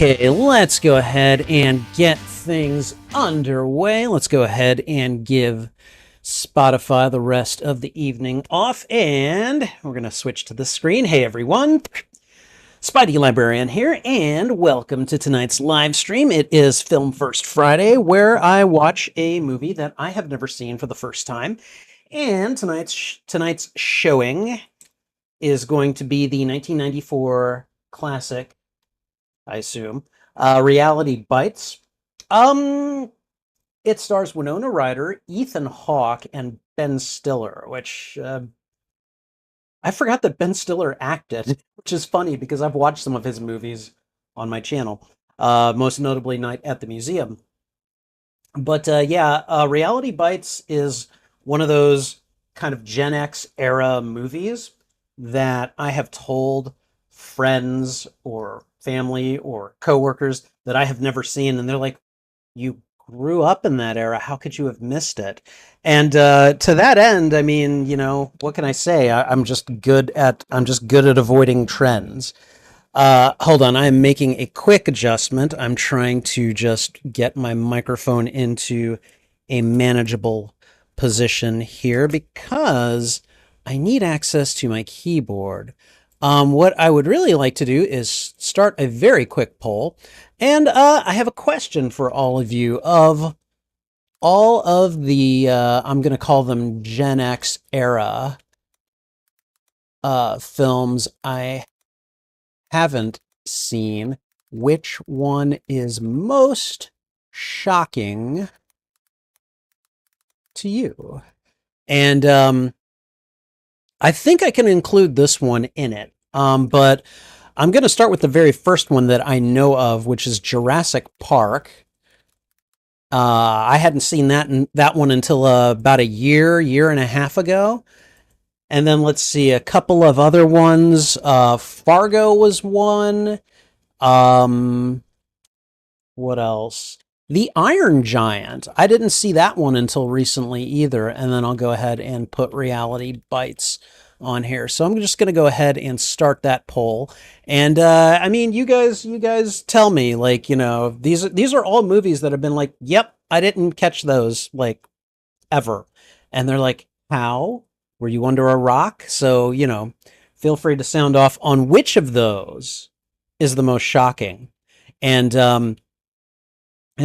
Okay, let's go ahead and get things underway. Let's go ahead and give Spotify the rest of the evening off, and we're going to switch to the screen. Hey everyone, Spidey Librarian here, and welcome to tonight's live stream. It is Film First Friday, where I watch a movie that I have never seen for the first time. And tonight's showing is going to be the 1994 classic, I assume, Reality Bites. It stars Winona Ryder, Ethan Hawke, and Ben Stiller, which I forgot that Ben Stiller acted, which is funny because I've watched some of his movies on my channel, most notably Night at the Museum. But Reality Bites is one of those kind of Gen X era movies that I have told friends or family or coworkers that I have never seen, and they're like, "You grew up in that era. How could you have missed it?" And to that end, I mean, what can I say? I'm just good at avoiding trends. Hold on, I'm making a quick adjustment. I'm trying to just get my microphone into a manageable position here because I need access to my keyboard. What I would really like to do is start a very quick poll, and I have a question for all of you. Of all of the, I'm going to call them Gen X era films I haven't seen, which one is most shocking to you? And I think I can include this one in it. But I'm going to start with the very first one that I know of, which is Jurassic Park. I hadn't seen that one until about a year and a half ago. And then let's see, a couple of other ones. Fargo was one. What else? The Iron Giant. I didn't see that one until recently either. And then I'll go ahead and put Reality Bites on here. So I'm just going to go ahead and start that poll. And I mean, you guys tell me, like, these are all movies that have been like, yep, I didn't catch those, like, ever. And they're like, how? Were you under a rock? So, feel free to sound off on which of those is the most shocking. And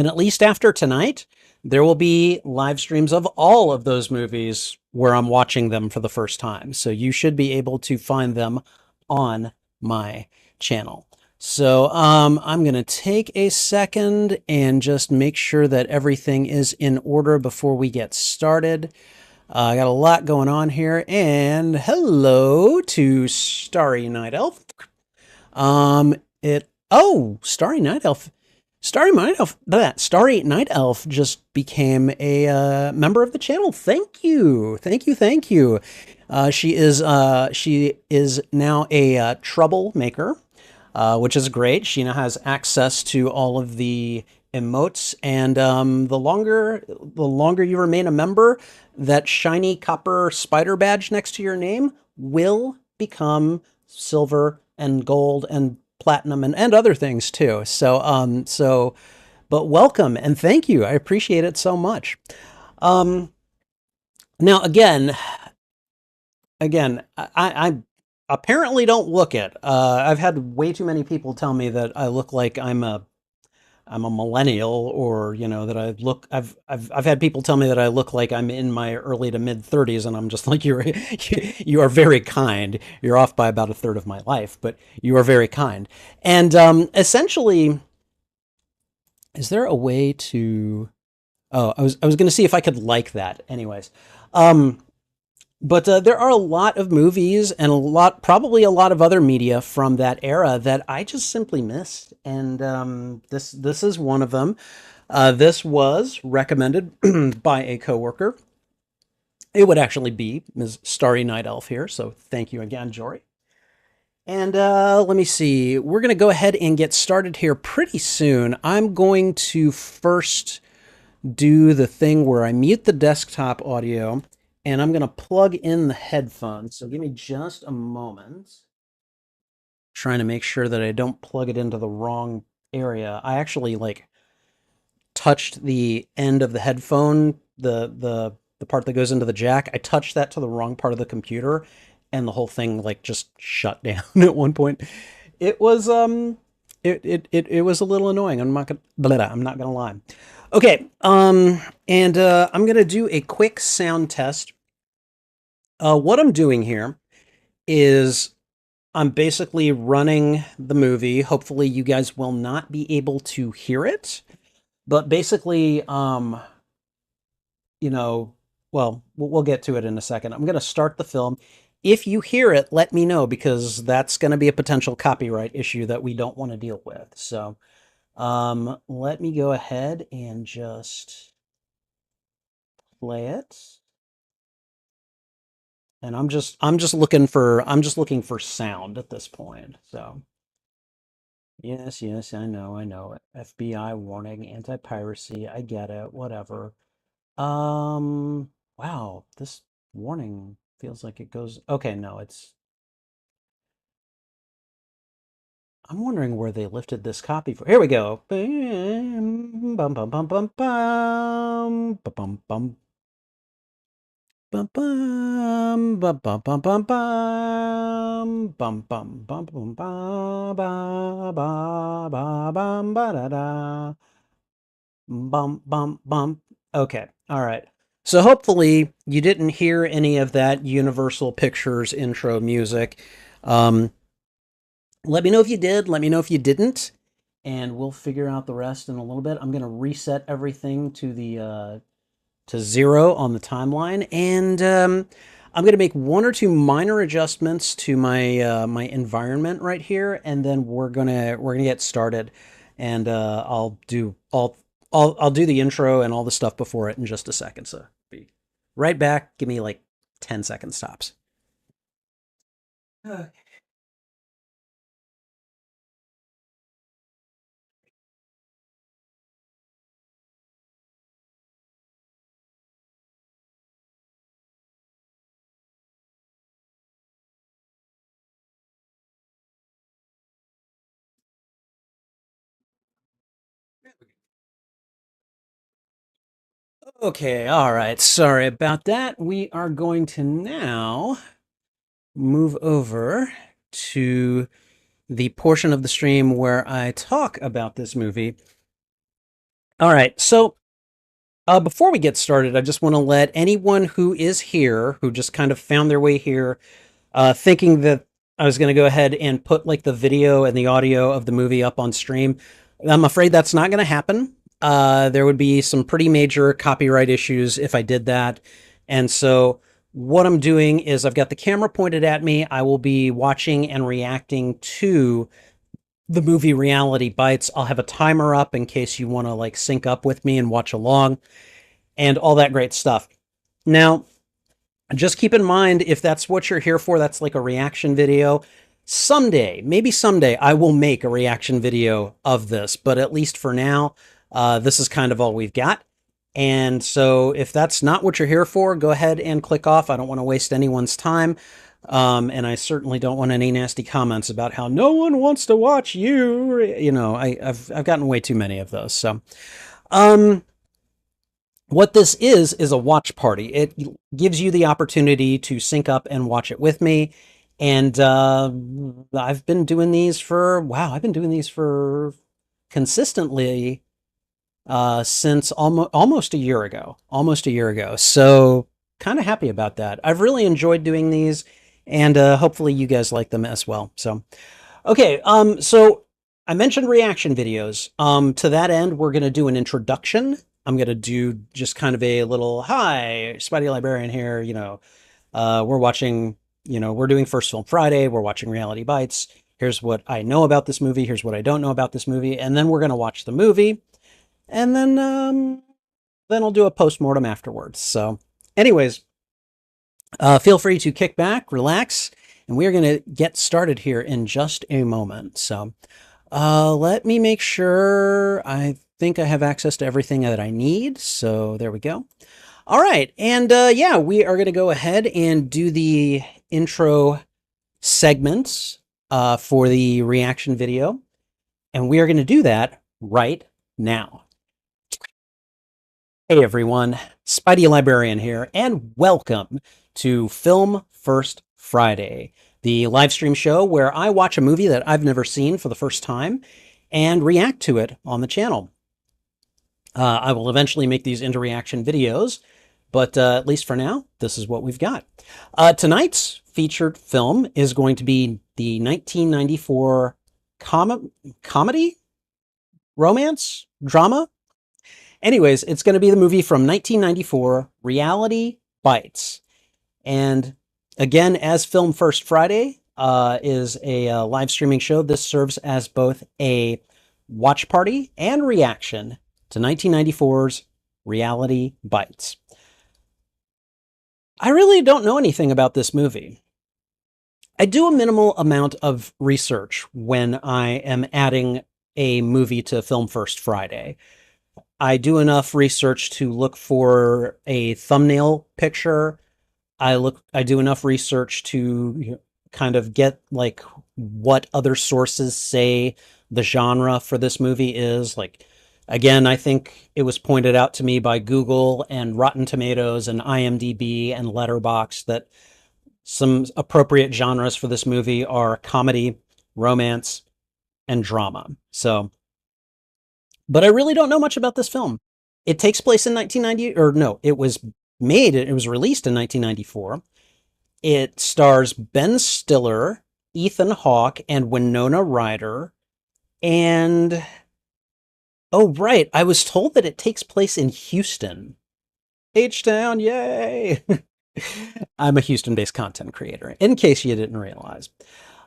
at least after tonight, there will be live streams of all of those movies where I'm watching them for the first time. So you should be able to find them on my channel. So I'm going to take a second and just make sure that everything is in order before we get started. I got a lot going on here, and hello to Starry Night Elf. Starry Night Elf. Starry Night Elf just became a member of the channel. Thank you. She is now a troublemaker, which is great. She now has access to all of the emotes, and the longer you remain a member, that shiny copper spider badge next to your name will become silver and gold and platinum and other things too. But welcome and thank you. I appreciate it so much. Now again, I apparently don't look it. I've had way too many people tell me that I look like I'm a millennial, or that I've had people tell me that I look like I'm in my early to mid 30s, and I'm just like, you are very kind. You're off by about a third of my life, but you are very kind. And essentially, is there a way to? Oh, I was going to see if I could like that. Anyways, but there are a lot of movies and probably a lot of other media from that era that I just simply missed, and this is one of them. This was recommended by a coworker. It would actually be Ms. Starry Night Elf here, so thank you again, Jory. And let me see. We're going to go ahead and get started here pretty soon. I'm going to first do the thing where I mute the desktop audio, and I'm going to plug in the headphones. So give me just a moment. Trying to make sure that I don't plug it into the wrong area. I actually like touched the end of the headphone, the part that goes into the jack. I touched that to the wrong part of the computer, and the whole thing like just shut down at one point. It was it was a little annoying. I'm not gonna lie. Okay, and I'm gonna do a quick sound test. What I'm doing here is I'm basically running the movie. Hopefully, you guys will not be able to hear it. But basically, you know, well, we'll get to it in a second. I'm going to start the film. If you hear it, let me know because that's going to be a potential copyright issue that we don't want to deal with. So, let me go ahead and just play it. And I'm just looking for sound at this point. So, yes, yes, I know. FBI warning, anti-piracy. I get it. Whatever. Wow, this warning feels like it goes. Okay, no, it's. I'm wondering where they lifted this copy for. Here we go. Bam, bum, bum, bum, bum, bum, bum, bum, bum, bum, bum, bum, bum, bum, bum, bum, bum, bum, bum, bum, ba, ba, ba, ba, bum, ba, da, da. Bump, bump, bump. Okay, all right. So hopefully you didn't hear any of that Universal Pictures intro music. Um, Let me know if you did. Let me know if you didn't, and we'll figure out the rest in a little bit. I'm gonna reset everything to the to 0 on the timeline, and I'm gonna make one or two minor adjustments to my my environment right here, and then we're gonna get started, and I'll do the intro and all the stuff before it in just a second. So be right back. Give me like 10 seconds tops. Okay, all right. Sorry about that. We are going to now move over to the portion of the stream where I talk about this movie. All right, so before we get started, I just want to let anyone who is here, who just kind of found their way here, thinking that I was going to go ahead and put like the video and the audio of the movie up on stream. I'm afraid that's not going to happen. There would be some pretty major copyright issues if I did that. And so what I'm doing is I've got the camera pointed at me. I will be watching and reacting to the movie Reality Bites. I'll have a timer up in case you want to like sync up with me and watch along and all that great stuff. Now, just keep in mind, if that's what you're here for, that's like a reaction video. Someday, maybe someday, I will make a reaction video of this, but at least for now, this is kind of all we've got. And so if that's not what you're here for, go ahead and click off. I don't want to waste anyone's time. And I certainly don't want any nasty comments about how no one wants to watch you. You know, I've gotten way too many of those. So, what this is a watch party. It gives you the opportunity to sync up and watch it with me. And I've been doing these for, wow, I've been doing these for consistently since almost a year ago. Almost a year ago. So kind of happy about that. I've really enjoyed doing these, and hopefully you guys like them as well. So, okay, so I mentioned reaction videos. To that end, we're going to do an introduction. I'm going to do just kind of a little, hi, Spidey Librarian here. You know, we're watching, you know, we're doing First Film Friday. We're watching Reality Bites. Here's what I know about this movie. Here's what I don't know about this movie. And then we're going to watch the movie. And then I'll do a post-mortem afterwards. So anyways, feel free to kick back, relax, and we're going to get started here in just a moment. So let me make sure. I think I have access to everything that I need. So there we go. All right. And yeah, we are going to go ahead and do the intro segments for the reaction video. And we are going to do that right now. Hey everyone, Spidey Librarian here, and welcome to Film First Friday, the live stream show where I watch a movie that I've never seen for the first time and react to it on the channel. I will eventually make these into reaction videos, but at least for now, this is what we've got. Tonight's featured film is going to be the 1994 comedy, romance, drama. Anyways, it's going to be the movie from 1994, Reality Bites. And again, as Film First Friday is a live streaming show, this serves as both a watch party and reaction to 1994's Reality Bites. I really don't know anything about this movie. I do a minimal amount of research when I am adding a movie to Film First Friday. I do enough research to look for a thumbnail picture. I do enough research to kind of get like what other sources say the genre for this movie is. Like, again, I think it was pointed out to me by Google and Rotten Tomatoes and IMDb and Letterboxd that some appropriate genres for this movie are comedy, romance, and drama. So, but I really don't know much about this film. It takes place in 1990, or no, it was released in 1994. It stars Ben Stiller, Ethan Hawke, and Winona Ryder. And, oh, right, I was told that it takes place in Houston. H-Town, yay! I'm a Houston-based content creator, in case you didn't realize.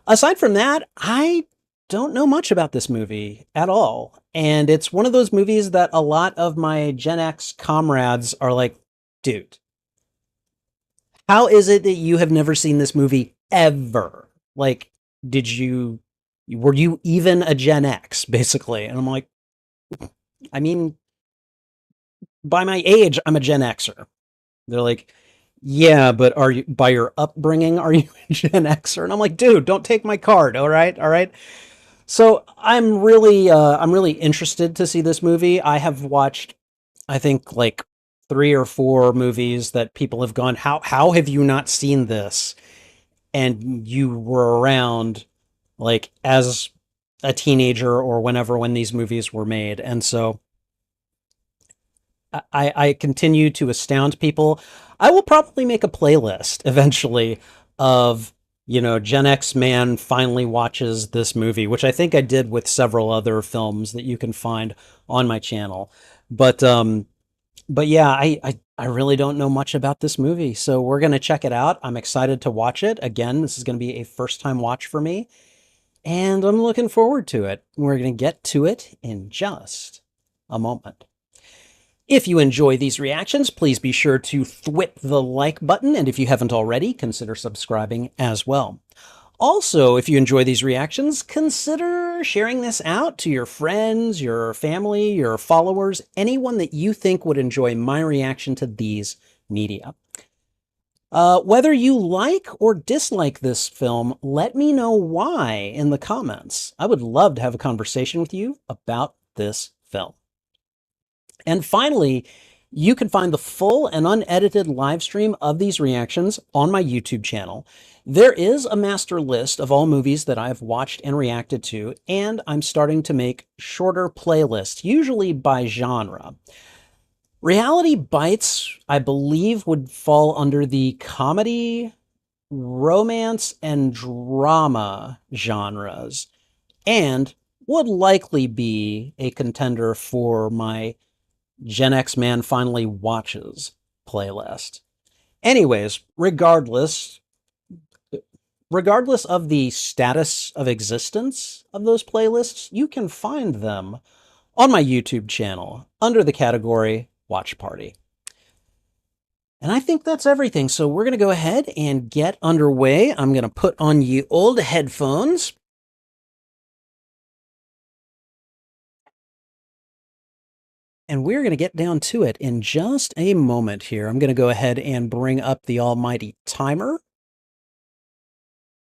Aside from that, I don't know much about this movie at all. And it's one of those movies that a lot of my Gen X comrades are like, dude, how is it that you have never seen this movie ever? Like, were you even a Gen X, basically? And I'm like, I mean, by my age, I'm a Gen Xer. They're like, yeah, but are you, by your upbringing, are you a Gen Xer? And I'm like, dude, don't take my card, all right? All right? So I'm really interested to see this movie. I have watched, I think, like 3 or 4 movies that people have gone, how have you not seen this? And you were around like as a teenager or when these movies were made. And so I continue to astound people. I will probably make a playlist eventually of, Gen X man finally watches this movie, which I think I did with several other films that you can find on my channel. But yeah, I really don't know much about this movie, so we're gonna check it out. I'm excited to watch it. Again, this is gonna be a first time watch for me, and I'm looking forward to it. We're gonna get to it in just a moment. If you enjoy these reactions, please be sure to thwip the like button, and if you haven't already, consider subscribing as well. Also, if you enjoy these reactions, consider sharing this out to your friends, your family, your followers, anyone that you think would enjoy my reaction to these media. Whether you like or dislike this film, let me know why in the comments. I would love to have a conversation with you about this film. And finally, you can find the full and unedited live stream of these reactions on my YouTube channel. There is a master list of all movies that I've watched and reacted to, and I'm starting to make shorter playlists, usually by genre. Reality Bites, I believe, would fall under the comedy, romance, and drama genres, and would likely be a contender for my Gen X Man Finally Watches playlist. Anyways, regardless of the status of existence of those playlists, you can find them on my YouTube channel under the category Watch Party. And I think that's everything, so we're going to go ahead and get underway. I'm going to put on ye old headphones. And we're going to get down to it in just a moment here. I'm going to go ahead and bring up the almighty timer.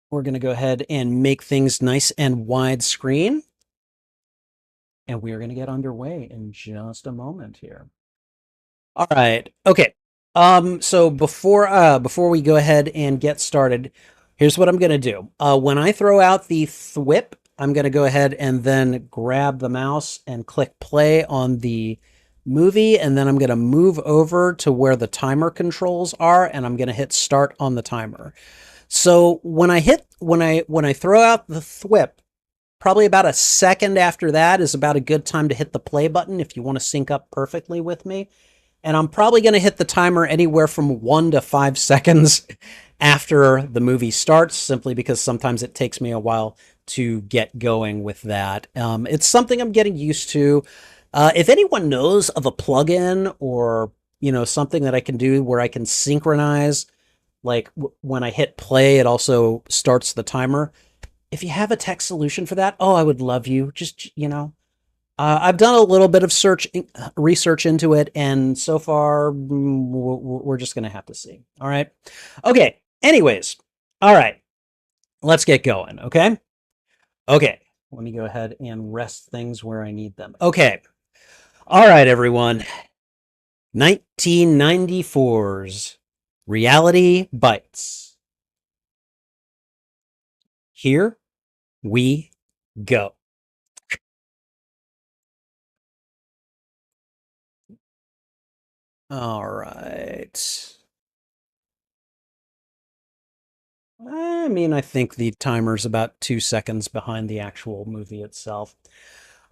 We're going to go ahead and make things nice and widescreen. and we are going to get underway in just a moment here. All right. Okay. So before we go ahead and get started, here's what I'm gonna do. When I throw out the thwip, I'm gonna go ahead and then grab the mouse and click play on the movie, and then I'm gonna move over to where the timer controls are, and I'm gonna hit start on the timer. So when I throw out the thwip, probably about a second after that is about a good time to hit the play button if you want to sync up perfectly with me. And I'm probably going to hit the timer anywhere from 1 to 5 seconds after the movie starts, simply because sometimes it takes me a while to get going with that. It's something I'm getting used to. If anyone knows of a plugin or something that I can do where I can synchronize, like when I hit play, it also starts the timer. If you have a tech solution for that, oh, I would love you. Just. I've done a little bit of research into it, and so far, we're just going to have to see. All right. Okay. Anyways. All right. Let's get going. Okay. Okay. Let me go ahead and rest things where I need them. Okay. All right, everyone. 1994's Reality Bites. Here we go. All right. I mean, I think the timer's about 2 seconds behind the actual movie itself.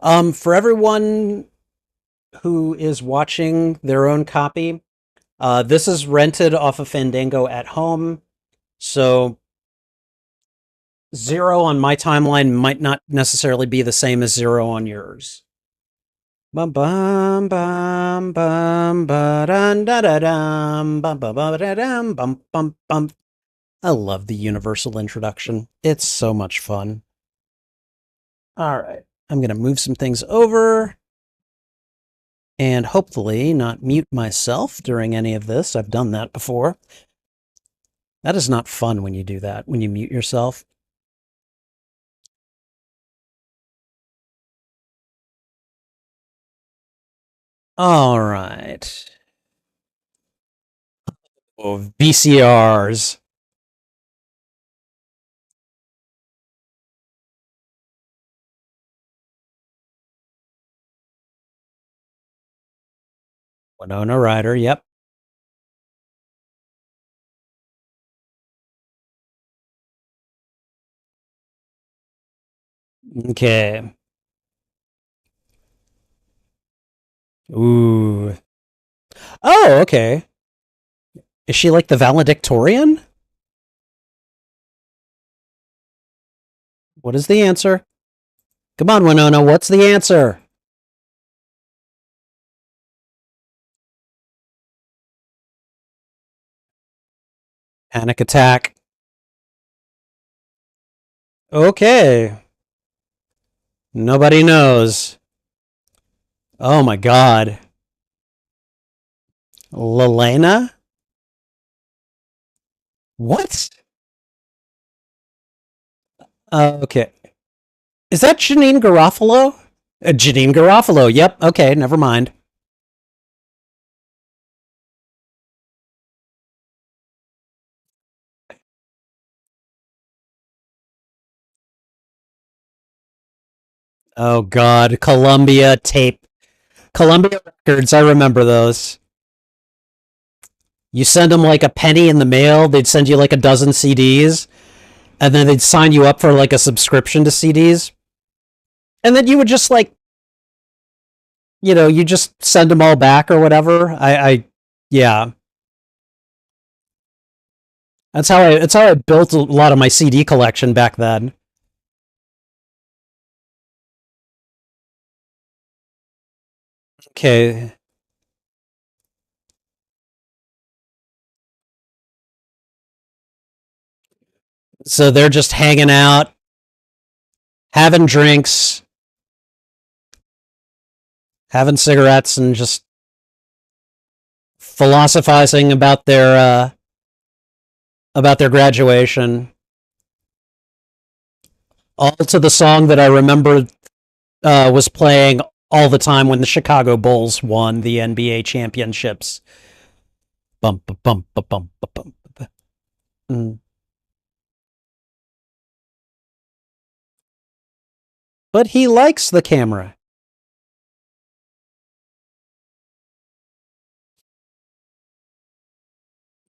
For everyone who is watching their own copy, this is rented off of Fandango at home, so 0 on my timeline might not necessarily be the same as 0 on yours. Bum bum bum bum ba dum da da dum bum bum ba da dum bum bum bum. I love the universal introduction. It's so much fun. All right. I'm going to move some things over and hopefully not mute myself during any of this. I've done that before. That is not fun when you do that, when you mute yourself. All right. Oh, VCRs. Winona Ryder, yep. Okay. Ooh. Oh, okay. Is she like the valedictorian? What is the answer? Come on, Winona, what's the answer? Panic attack. Okay. Nobody knows. Oh my god. Lelena? What? Okay. Is that Janine Garofalo? Janine Garofalo, yep. Okay, never mind. Oh god, Columbia tape. Columbia Records, I remember those. You send them like a penny in the mail, they'd send you like a dozen CDs, and then they'd sign you up for like a subscription to CDs. And then you would just like, you just send them all back or whatever. Yeah. That's how I built a lot of my CD collection back then. Okay. So they're just hanging out, having drinks, having cigarettes, and just philosophizing about their graduation. All to the song that I remember was playing all the time when the Chicago Bulls won the NBA championships. Bump, bump, bump, bump, bump. Mm. But he likes the camera.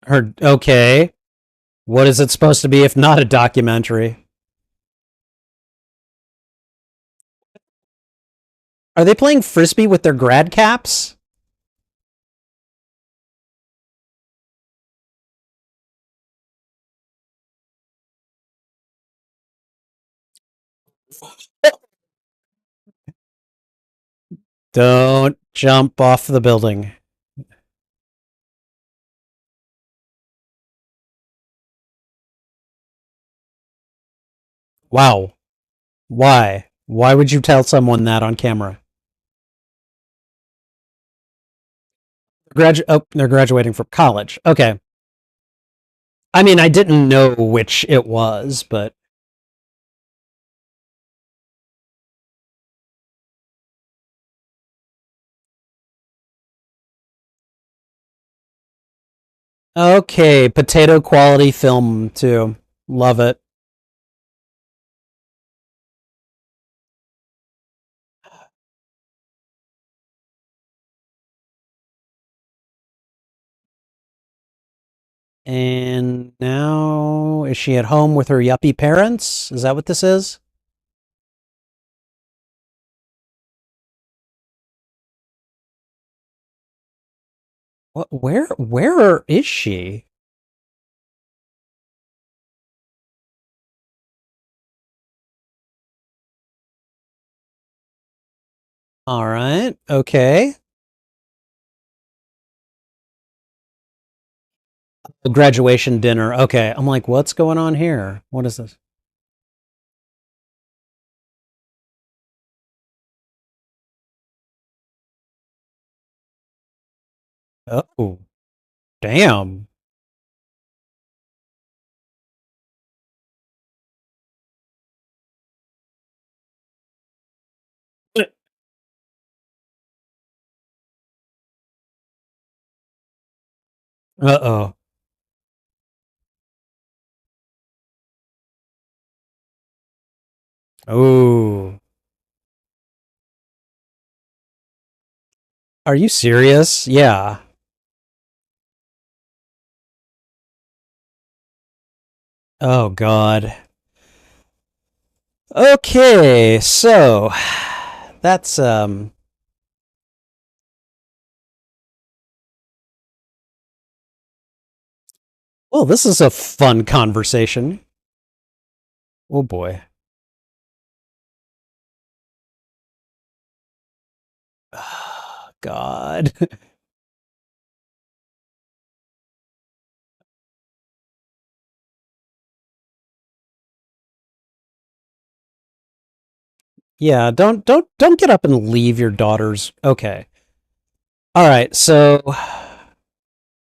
Her okay. What is it supposed to be if not a documentary? Are they playing frisbee with their grad caps? Don't jump off the building. Wow. Why? Why would you tell someone that on camera? They're graduating from college. Okay. I mean, I didn't know which it was, but okay. Potato quality film too. Love it. And now, is she at home with her yuppie parents? Is that what this is? What? Where is she? All right. Okay. Graduation dinner. Okay. I'm like, what's going on here? What is this? Oh, damn. Uh-oh. Oh. Are you serious? Yeah. Oh God. Okay, so that's well, this is a fun conversation. Oh boy. God. Yeah, don't get up and leave your daughters. Okay. All right, so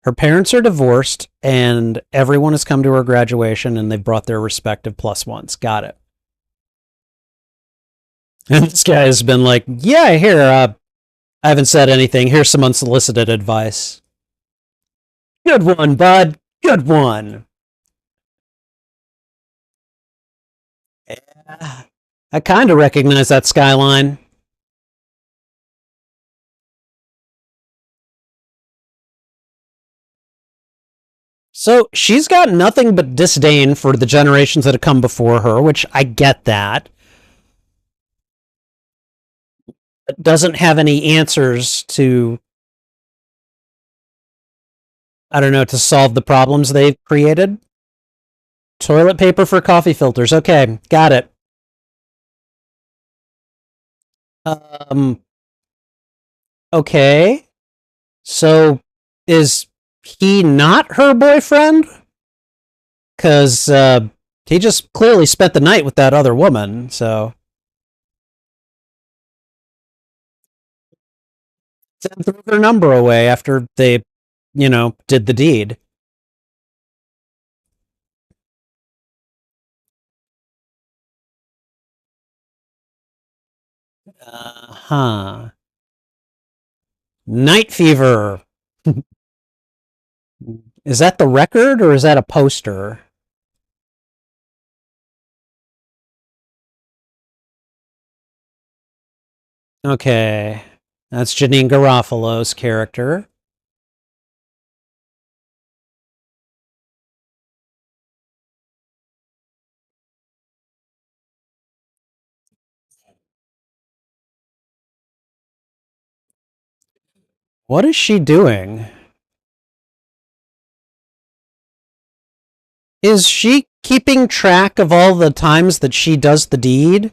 her parents are divorced and everyone has come to her graduation and they've brought their respective plus ones. Got it. And this guy has been like, "Yeah, here, I haven't said anything. Here's some unsolicited advice." Good one, bud. Good one. Yeah. I kind of recognize that skyline. So she's got nothing but disdain for the generations that have come before her, which I get that. But doesn't have any answers to, I don't know, to solve the problems they've created. Toilet paper for coffee filters. Okay, got it. Um, okay. So is he not her boyfriend? Because he just clearly spent the night with that other woman. So threw their number away after they, did the deed. Huh. Night Fever. Is that the record or is that a poster? Okay. That's Janine Garofalo's character. What is she doing? Is she keeping track of all the times that she does the deed?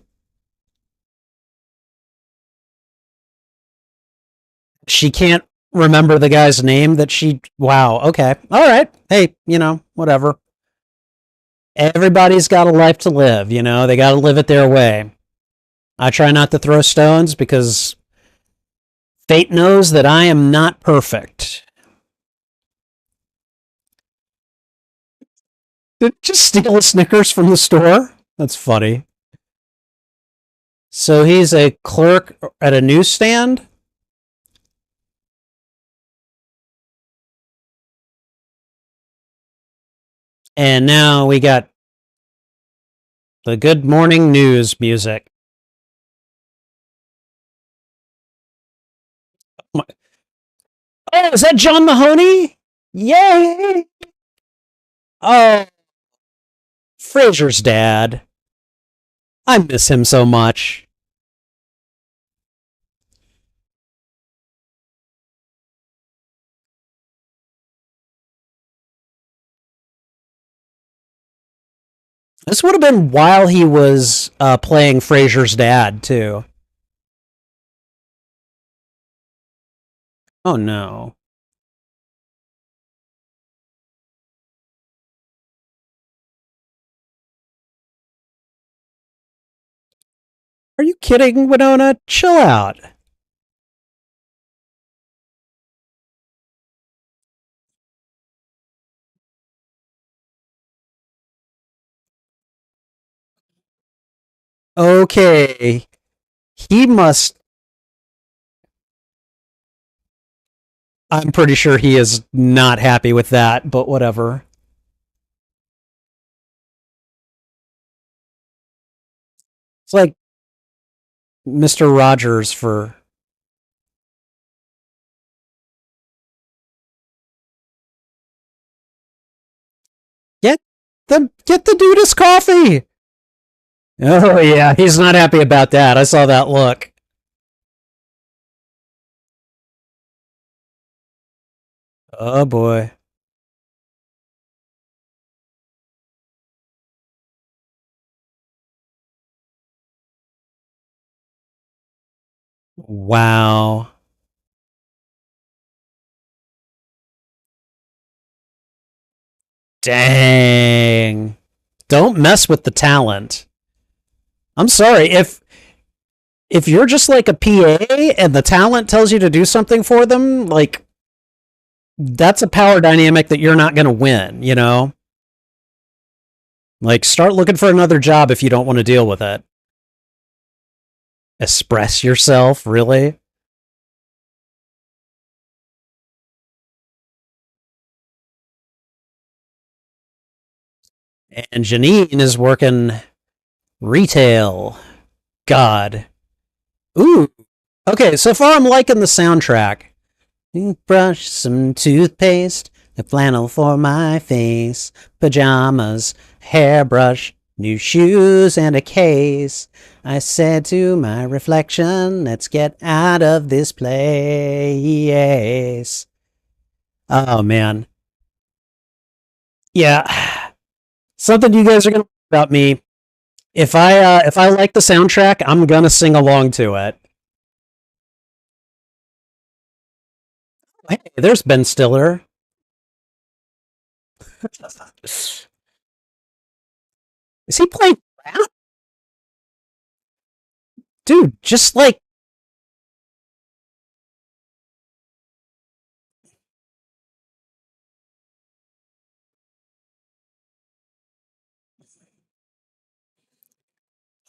She can't remember the guy's name that she. Wow, okay. All right. Hey, whatever. Everybody's got a life to live, They got to live it their way. I try not to throw stones because fate knows that I am not perfect. Did just steal a Snickers from the store? That's funny. So he's a clerk at a newsstand? And now we got the good morning news music. Oh, is that John Mahoney? Yay! Oh, Frasier's dad. I miss him so much. This would have been while he was playing Frasier's dad, too. Oh, no. Are you kidding, Winona? Chill out. Okay. He must. I'm pretty sure he is not happy with that, but whatever. It's like Mr. Rogers for. Get the dude his coffee. Oh yeah, he's not happy about that. I saw that look. Oh boy. Wow. Dang. Don't mess with the talent. I'm sorry if you're just like a PA and the talent tells you to do something for them, like that's a power dynamic that you're not going to win. Like start looking for another job if you don't want to deal with it. Express yourself, really? And Janine is working retail. God. Ooh. Okay, so far I'm liking the soundtrack. Brush, some toothpaste, a flannel for my face, pajamas, hairbrush, new shoes, and a case. I said to my reflection, let's get out of this place. Oh, man. Yeah. Something you guys are going to about me. If I like the soundtrack, I'm going to sing along to it. Hey, there's Ben Stiller. Is he playing rap? Dude, just like,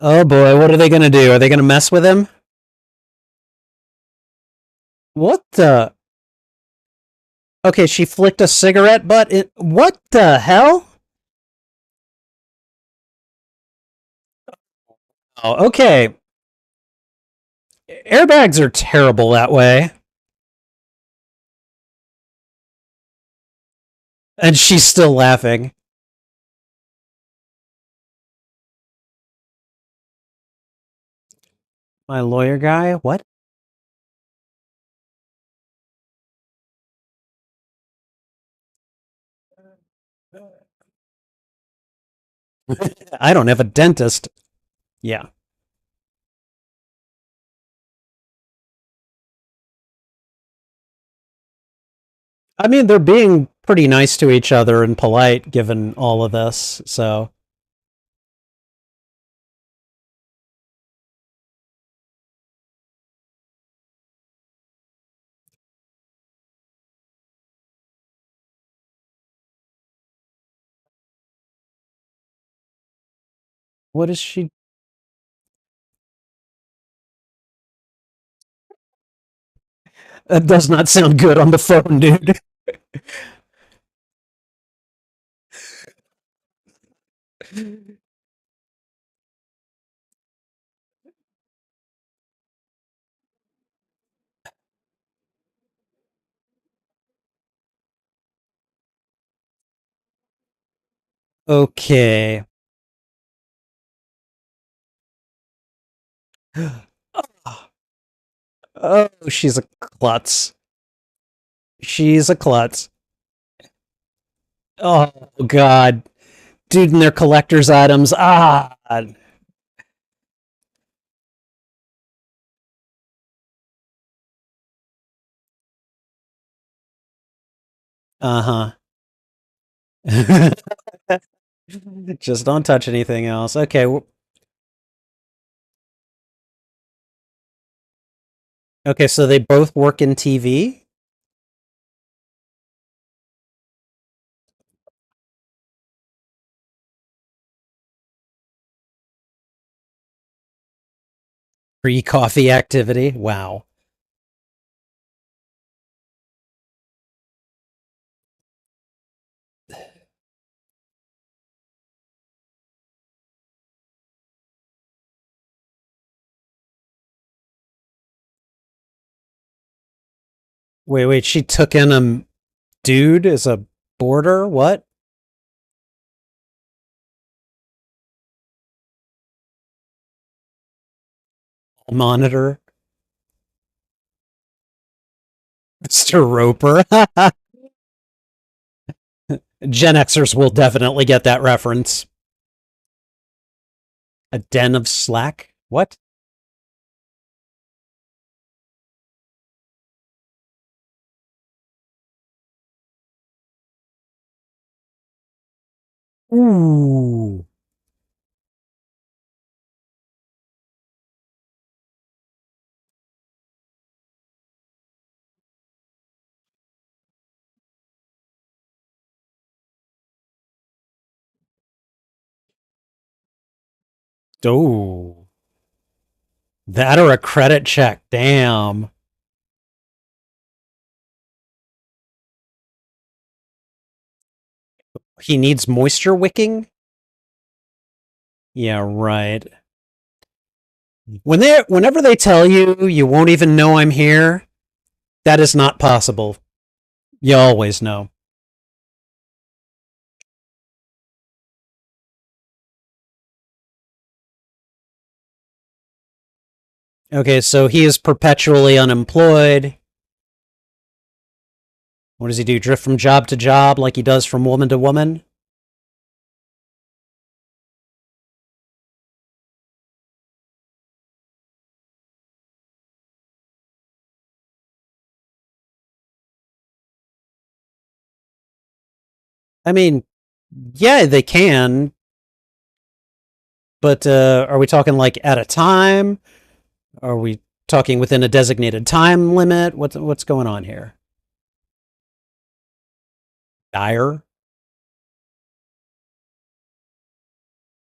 oh boy, what are they going to do? Are they going to mess with him? What the? Okay, she flicked a cigarette butt. What the hell? Oh, okay. Airbags are terrible that way. And she's still laughing. My lawyer guy? What? I don't have a dentist. Yeah. I mean, they're being pretty nice to each other and polite given all of this. So, what is she? That does not sound good on the phone, dude. Okay. Oh, she's a klutz. She's a klutz. Oh, God. Dude, and their collector's items. Ah. Uh huh. Just don't touch anything else. Okay. Okay, so they both work in TV? Pre coffee activity? Wow. Wait. She took in a dude as a boarder? What? Monitor? Mr. Roper? Gen Xers will definitely get that reference. A den of slack? What? Ooh. Oh. That or a credit check. Damn. He needs moisture wicking? Yeah, right. Whenever they tell you you won't even know I'm here, that is not possible. You always know. Okay, so he is perpetually unemployed. What does he do? Drift from job to job like he does from woman to woman? I mean, yeah, they can, but are we talking like at a time? Are we talking within a designated time limit? What's going on here? Dire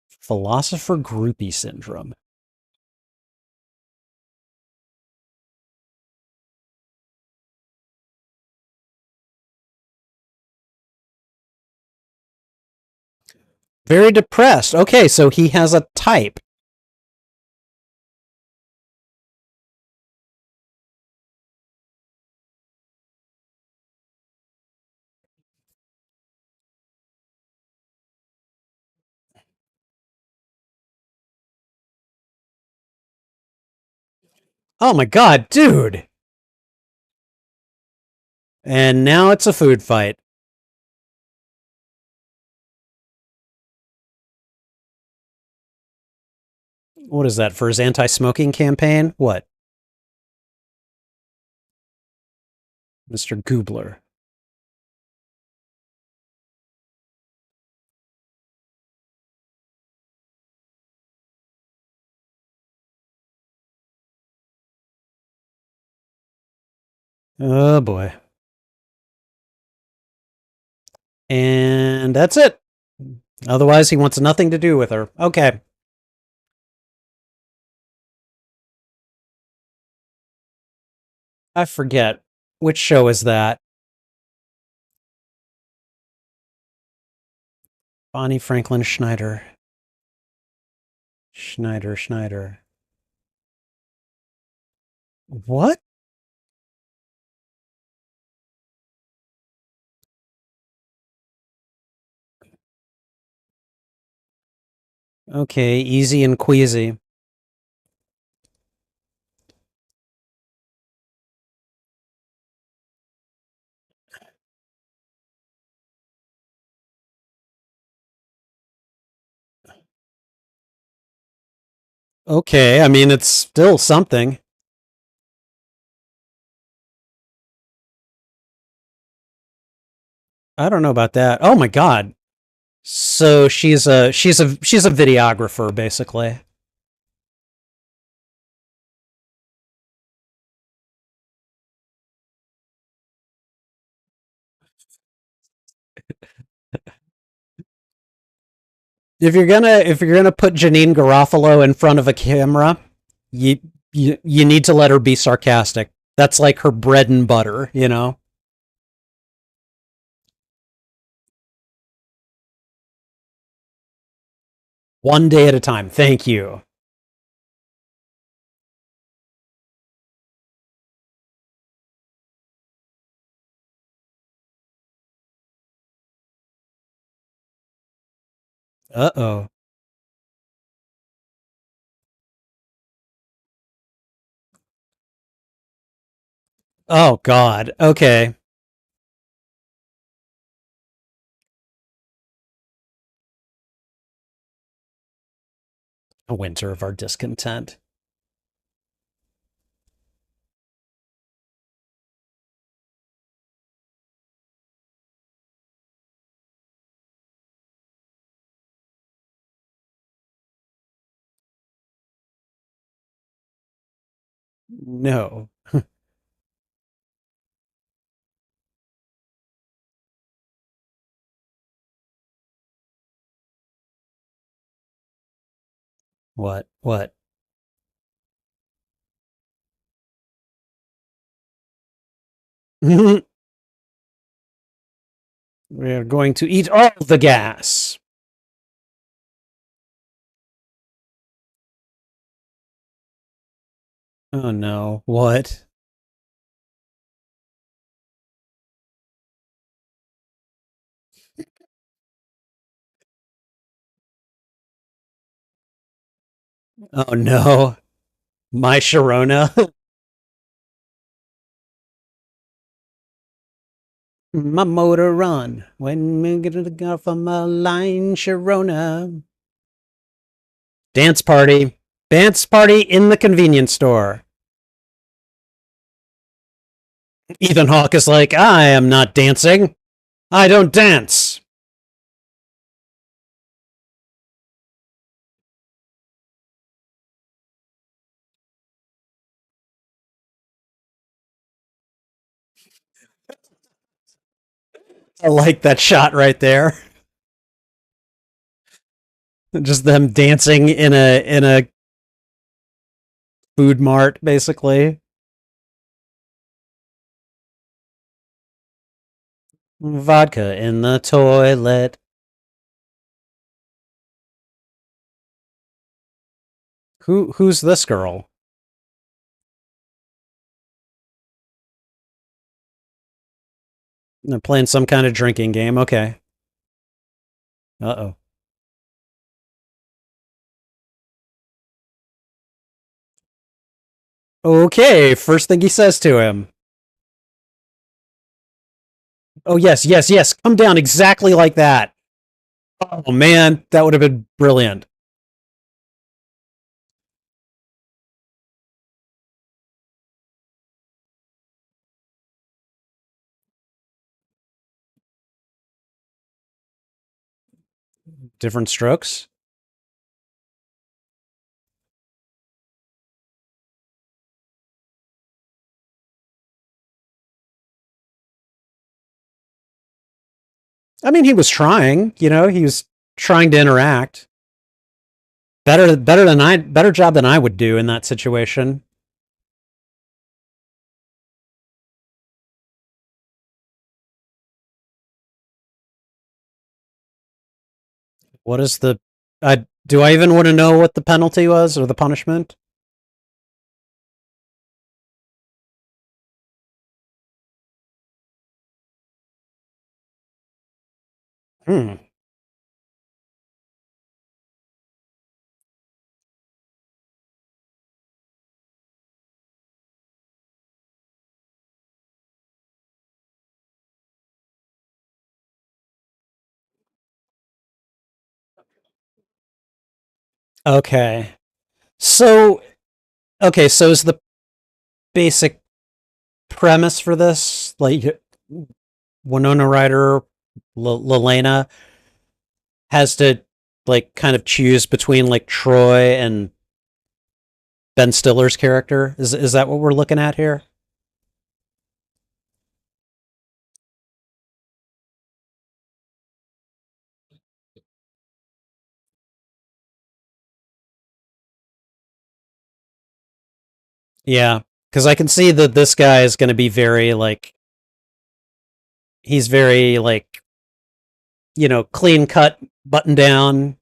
philosopher groupie syndrome. Very depressed. Okay, so he has a type. Oh my god, dude! And now it's a food fight. What is that, for his anti-smoking campaign? What? Mr. Goobler. Oh boy. And that's it. Otherwise, he wants nothing to do with her. Okay. I forget. Which show is that? Bonnie Franklin Schneider. Schneider. What? Okay, easy and queasy. Okay, I mean, it's still something. I don't know about that. Oh my god. So she's a videographer, basically. If you're gonna put Janine Garofalo in front of a camera, you you need to let her be sarcastic. That's like her bread and butter, you know? One day at a time. Thank you. Uh-oh. Oh god. Okay. A winter of our discontent. No. What? What? We're going to eat all the gas. Oh no. What? Oh no. My Sharona. My motor run when we get to go from a line, Sharona. Dance party. Dance party in the convenience store. Ethan Hawke is like, I am not dancing. I don't dance. I like that shot right there. Just them dancing in a food mart, basically. Vodka in the toilet. Who's this girl? They're playing some kind of drinking game. Okay. Uh-oh. Okay, first thing he says to him. Oh, yes, yes, yes. Come down exactly like that. Oh, man, that would have been brilliant. Different strokes. I mean, he was trying, he was trying to interact. Better job than I would do in that situation. What is the do I even want to know what the penalty was or the punishment? Hmm. Okay. So, okay, so is the basic premise for this like Winona Ryder, Lelena has to like kind of choose between like Troy and Ben Stiller's character? Is that what we're looking at here? Yeah, because I can see that this guy is going to be very like he's very like clean cut, button down,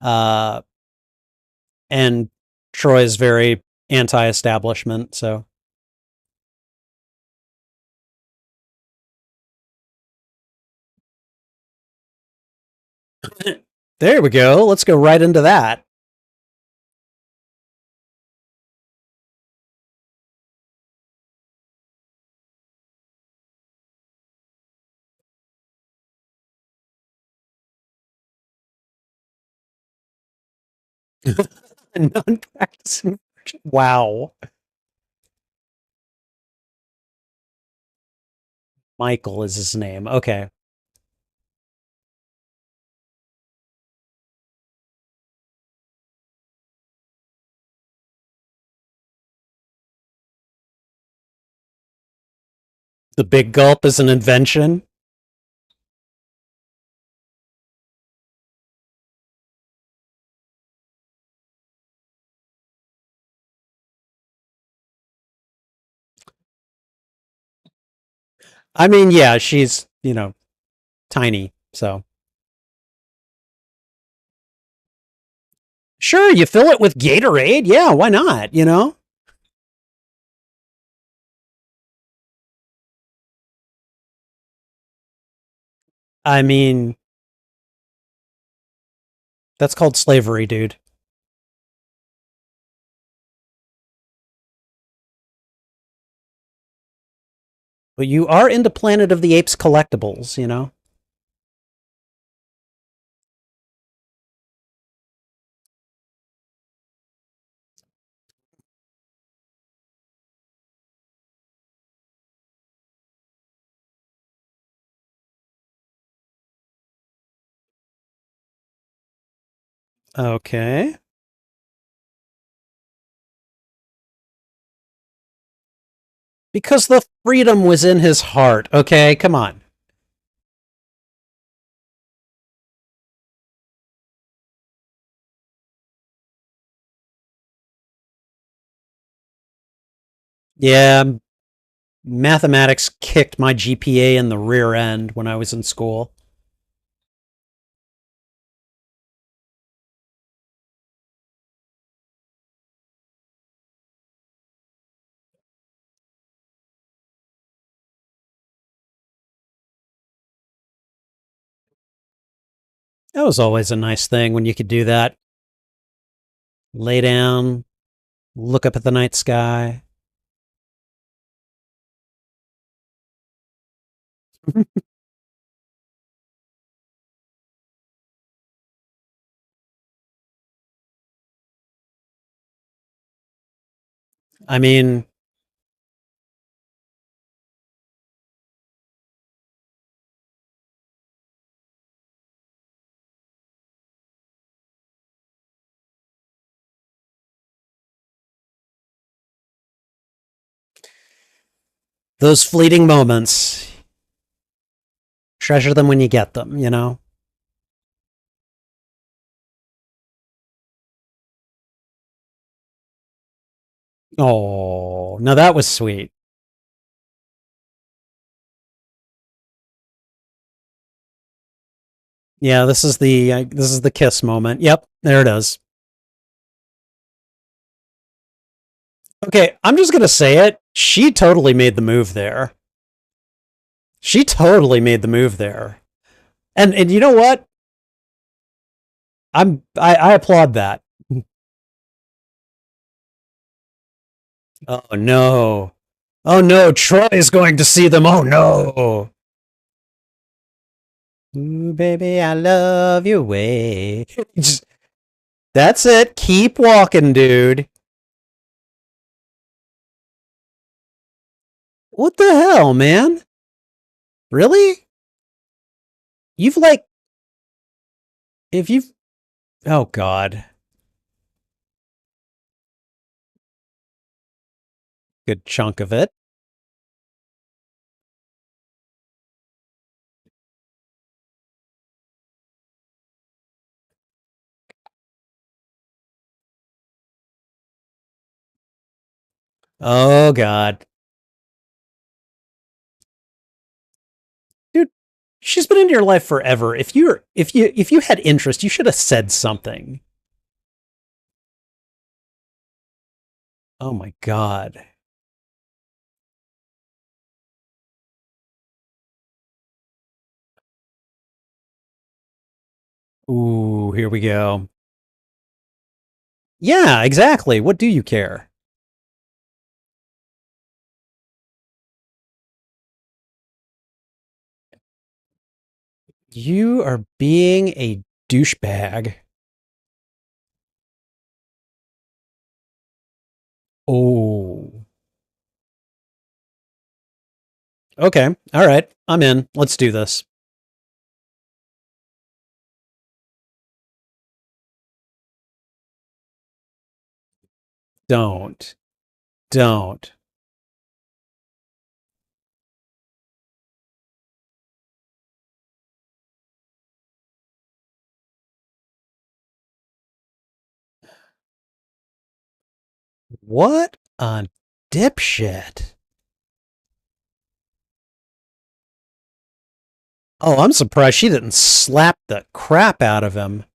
uh, and Troy's very anti-establishment. So there we go. Let's go right into that. Non-practicing. Wow, Michael is his name. Okay, the big gulp is an invention. I mean, yeah, she's tiny, so sure you fill it with Gatorade. Yeah, why not? I mean, that's called slavery, dude. But you are into Planet of the Apes collectibles. Okay. Because the freedom was in his heart. Okay, come on. Yeah, mathematics kicked my GPA in the rear end when I was in school. That was always a nice thing when you could do that. Lay down, look up at the night sky. I mean, those fleeting moments, treasure them when you get them, you know? Oh, now that was sweet. Yeah, this is the kiss moment. Yep, there it is. Okay, I'm just gonna say it. She totally made the move there. She totally made the move there. And you know what? I applaud that. Oh no. Oh no, Troy is going to see them. Oh no. Ooh, baby, I love your way. Just, that's it. Keep walking, dude. What the hell, man? Really? You've like if you've oh god. Good chunk of it. Oh god. Dude, she's been in your life forever. If you had interest, you should have said something. Oh my god. Ooh, here we go. Yeah, exactly. What do you care? You are being a douchebag. Oh. Okay. All right. I'm in. Let's do this. Don't. Don't. What a dipshit. Oh, I'm surprised she didn't slap the crap out of him.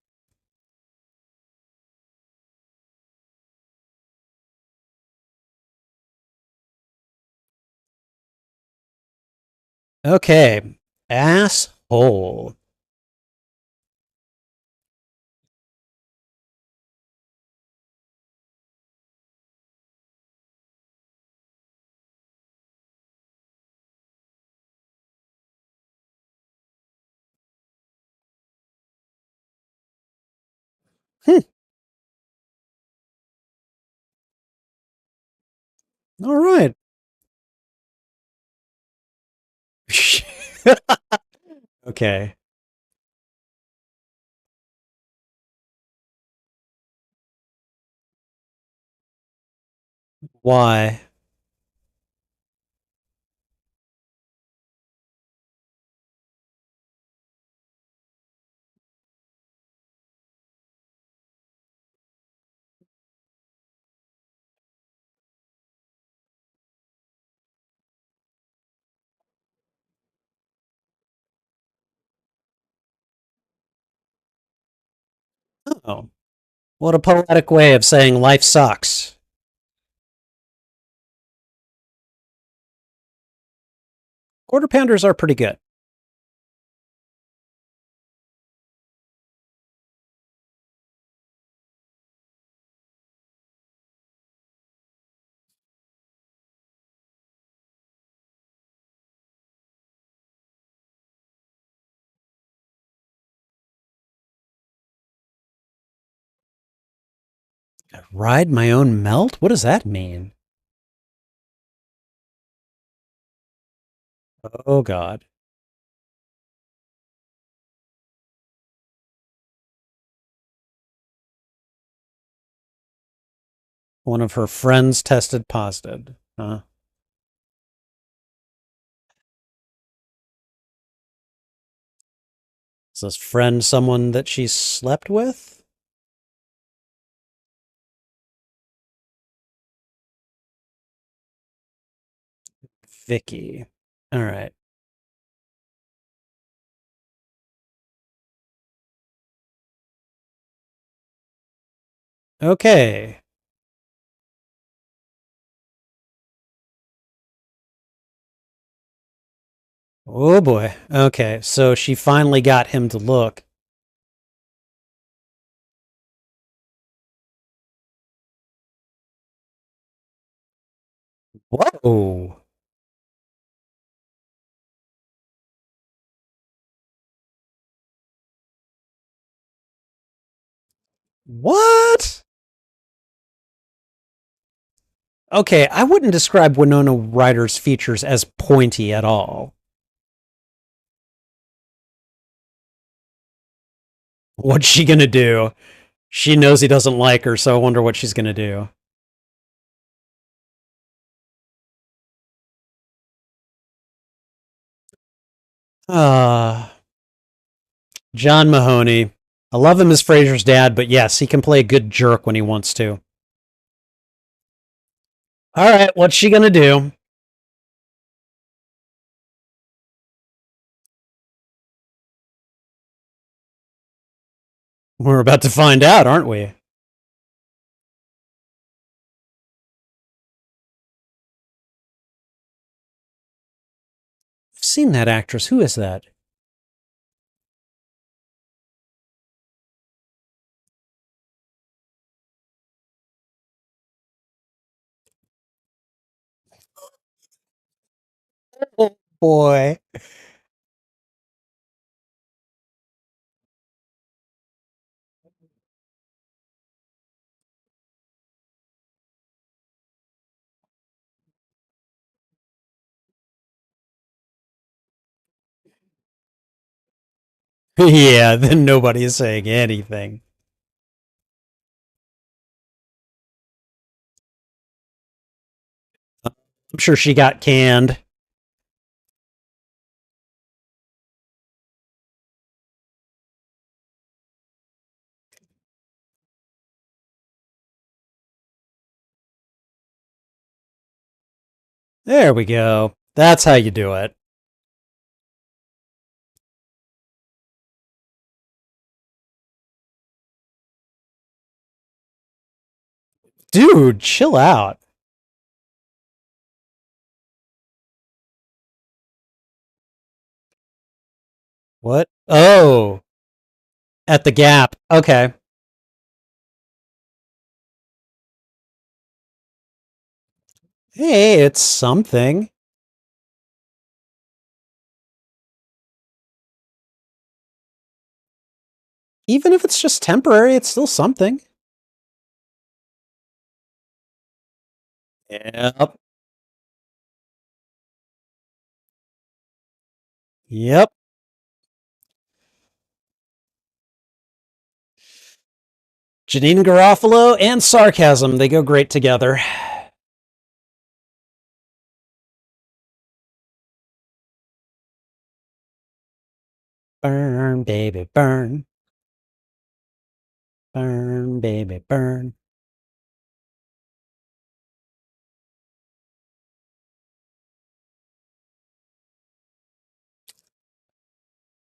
Okay. Asshole. Hmm. All right. Okay. Why? Oh, what a poetic way of saying life sucks. Quarter pounders are pretty good. Ride my own melt? What does that mean? Oh, God. One of her friends tested positive. Huh? Is this friend someone that she slept with? Vicky. All right. Okay. Oh boy. Okay. So she finally got him to look. Whoa. What? Okay, I wouldn't describe Winona Ryder's features as pointy at all. What's she gonna do? She knows he doesn't like her, so I wonder what she's gonna do. Ah, John Mahoney. I love him as Fraser's dad, but yes, he can play a good jerk when he wants to. All right, what's she gonna do? We're about to find out, aren't we? I've seen that actress. Who is that? Oh boy. Yeah, then nobody is saying anything. I'm sure she got canned. There we go. That's how you do it. Dude, chill out. What? Oh, at the Gap. Okay. Hey, it's something. Even if it's just temporary, it's still something. Yep. Yep. Janine Garofalo and sarcasm, they go great together. Burn, baby, burn. Burn, baby, burn.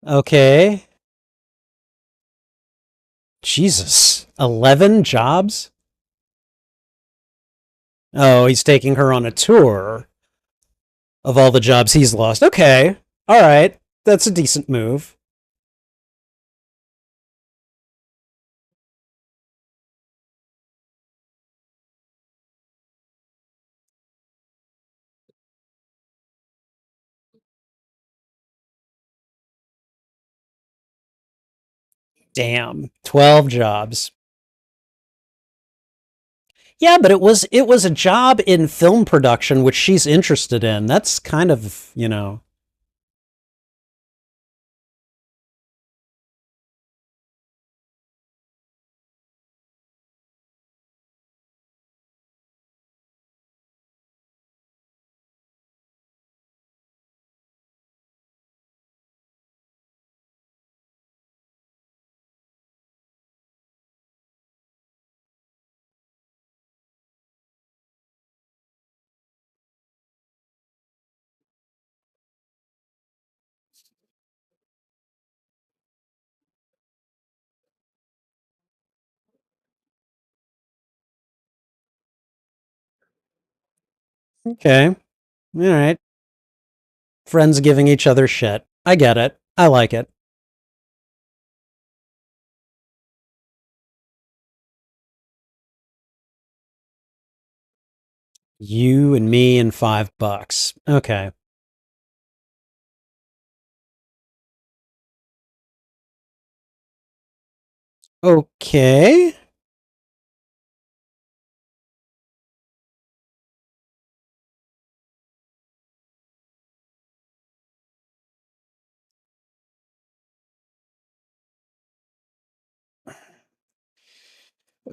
Okay. Jesus. 11 jobs? Oh, he's taking her on a tour of all the jobs he's lost. Okay. All right. That's a decent move. Damn. 12 jobs. Yeah, but it was a job in film production which she's interested in. That's kind of, okay. All right. Friends giving each other shit. I get it. I like it. You and me and $5. Okay. Okay.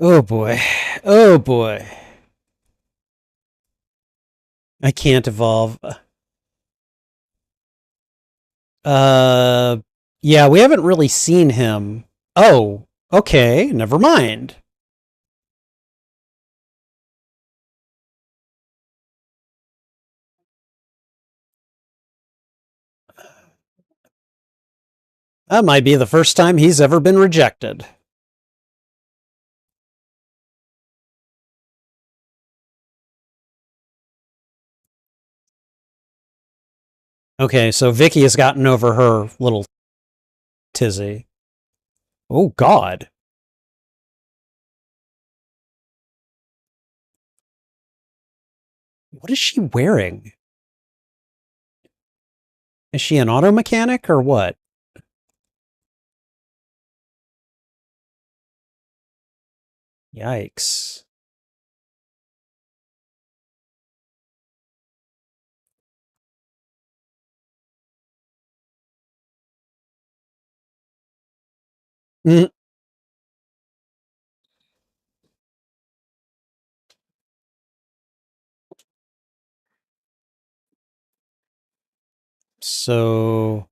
Oh boy. Oh boy. I can't evolve. Uh, yeah, we haven't really seen him. Oh, okay. Never mind. That might be the first time he's ever been rejected. Okay, so Vicky has gotten over her little tizzy. Oh God. What is she wearing? Is she an auto mechanic or what? Yikes. Mm, so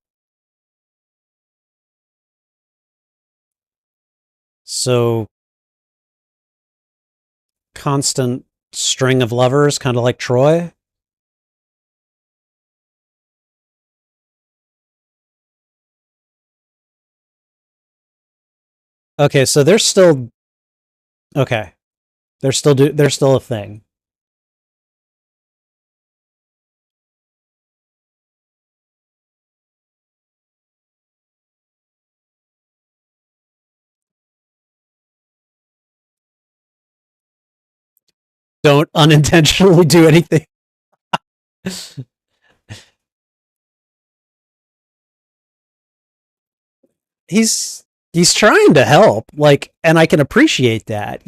so constant string of lovers, kind of like Troy. Okay, so they're still okay. They're still a thing. Don't unintentionally do anything. he's he's trying to help, like, and I can appreciate that.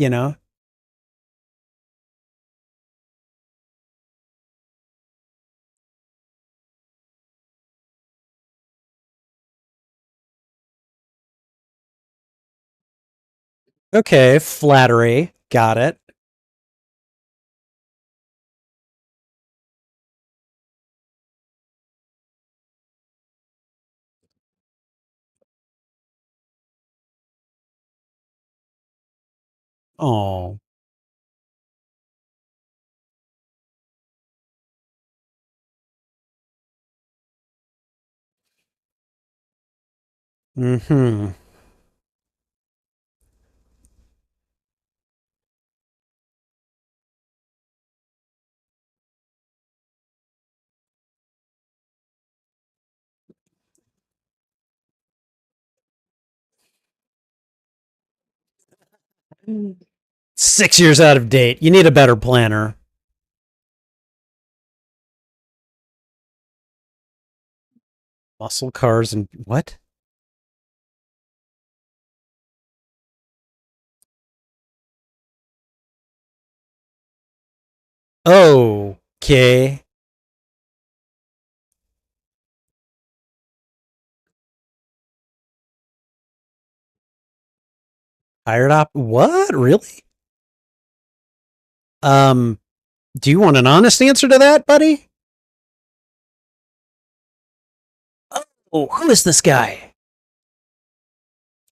Okay, flattery. Got it. Oh. Mm-hmm. 6 years out of date. You need a better planner. Muscle cars and what? Okay. Hired op. What? Really? Um, do you want an honest answer to that, buddy? Oh, who is this guy?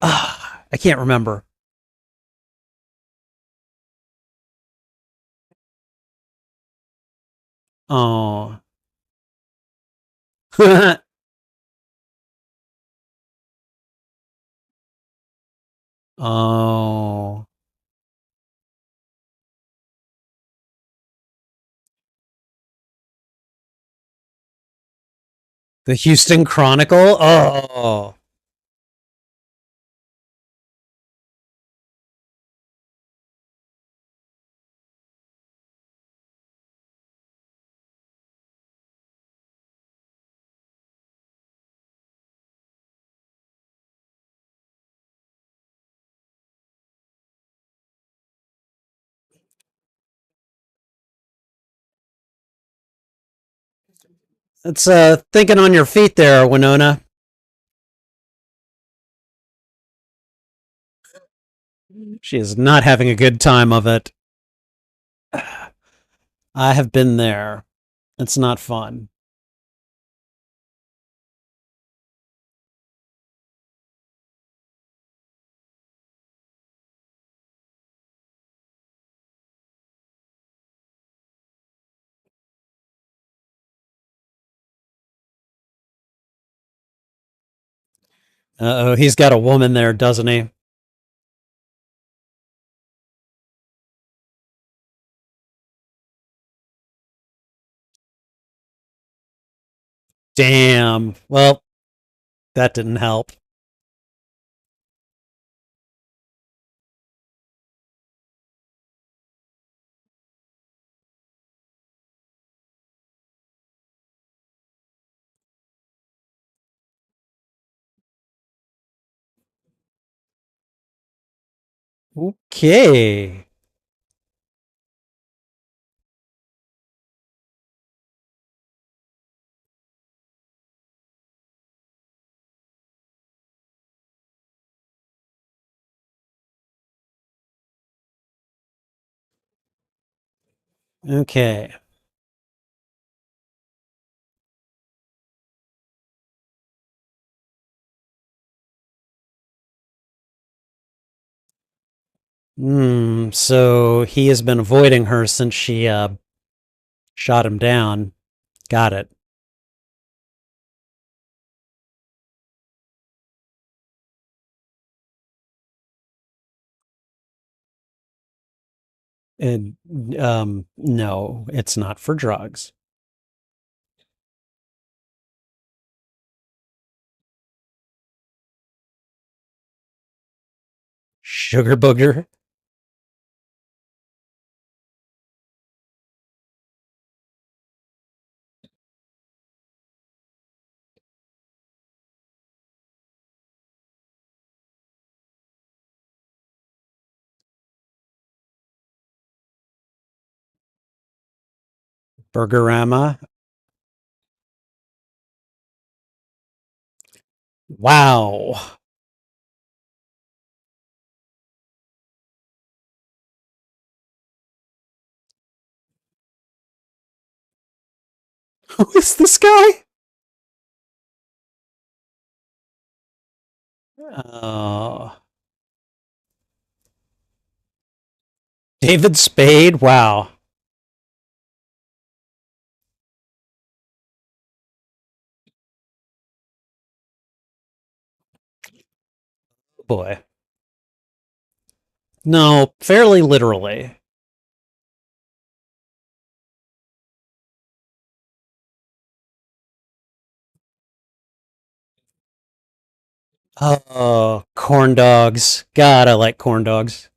Ah, I can't remember. Oh. Oh. The Houston Chronicle? Oh. It's thinking on your feet there, Winona. She is not having a good time of it. I have been there. It's not fun. Uh oh, he's got a woman there, doesn't he? Damn. Well, that didn't help. Okay. Okay. So he has been avoiding her since she shot him down. Got it. And no, it's not for drugs. Sugar booger. Burgerama. Wow. Who is this guy? Oh, David Spade. Wow. Boy. No, fairly literally. Oh, corn dogs. God, I like corn dogs.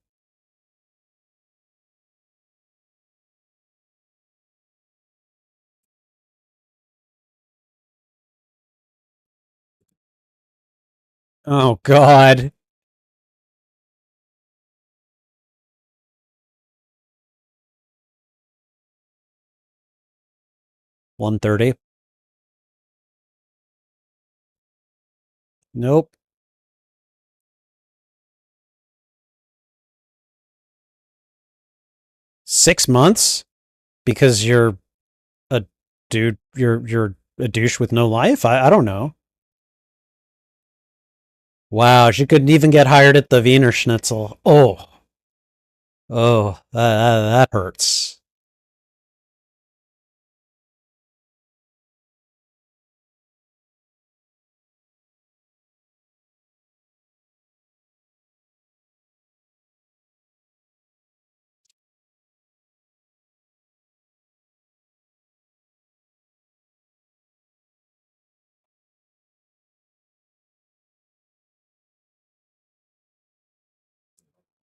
Oh, God. 1:30. Nope. 6 months because you're a dude. You're a douche with no life. I don't know. Wow, she couldn't even get hired at the Wiener Schnitzel. Oh, that hurts.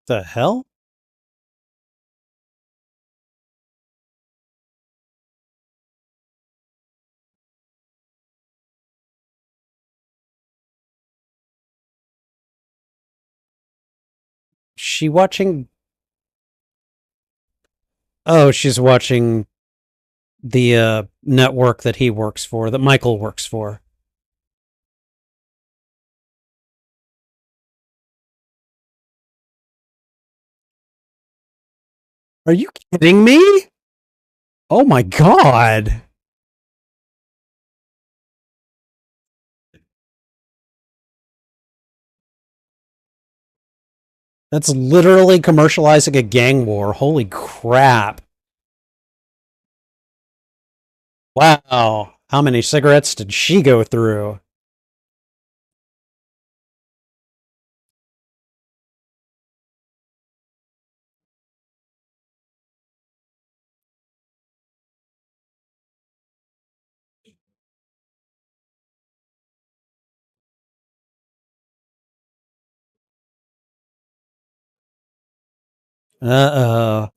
The hell? She watching? Oh, she's watching the network that he works for, that Michael works for. Are you kidding me? Oh my god. That's literally commercializing a gang war. Holy crap. Wow. How many cigarettes did she go through? Uh oh.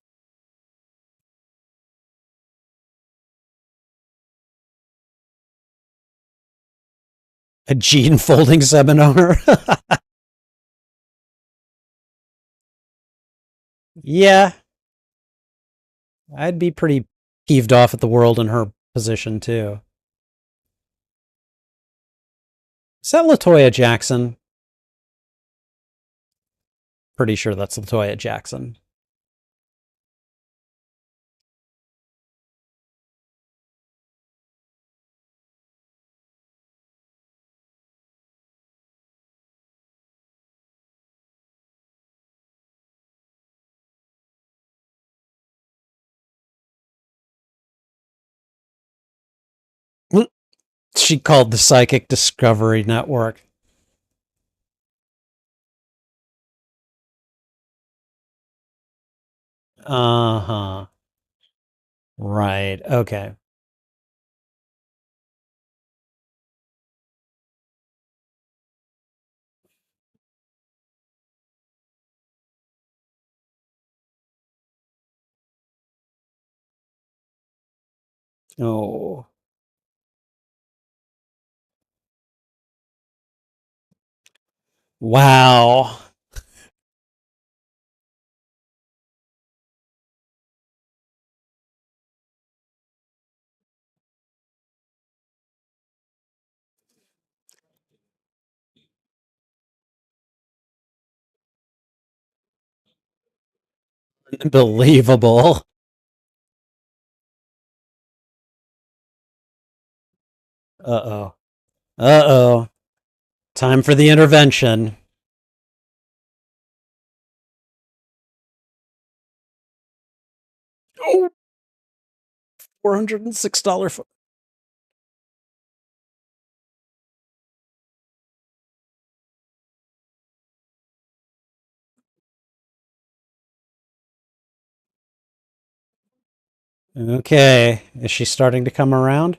A gene folding seminar? Yeah, I'd be pretty peeved off at the world in her position, too. Is that Latoya Jackson? Pretty sure that's Latoya Jackson. She called the Psychic Discovery Network. Uh huh. Right. Okay. Oh. Wow. Unbelievable. Uh oh. Uh oh. Time for the intervention. Oh, $406. Okay. Is she starting to come around?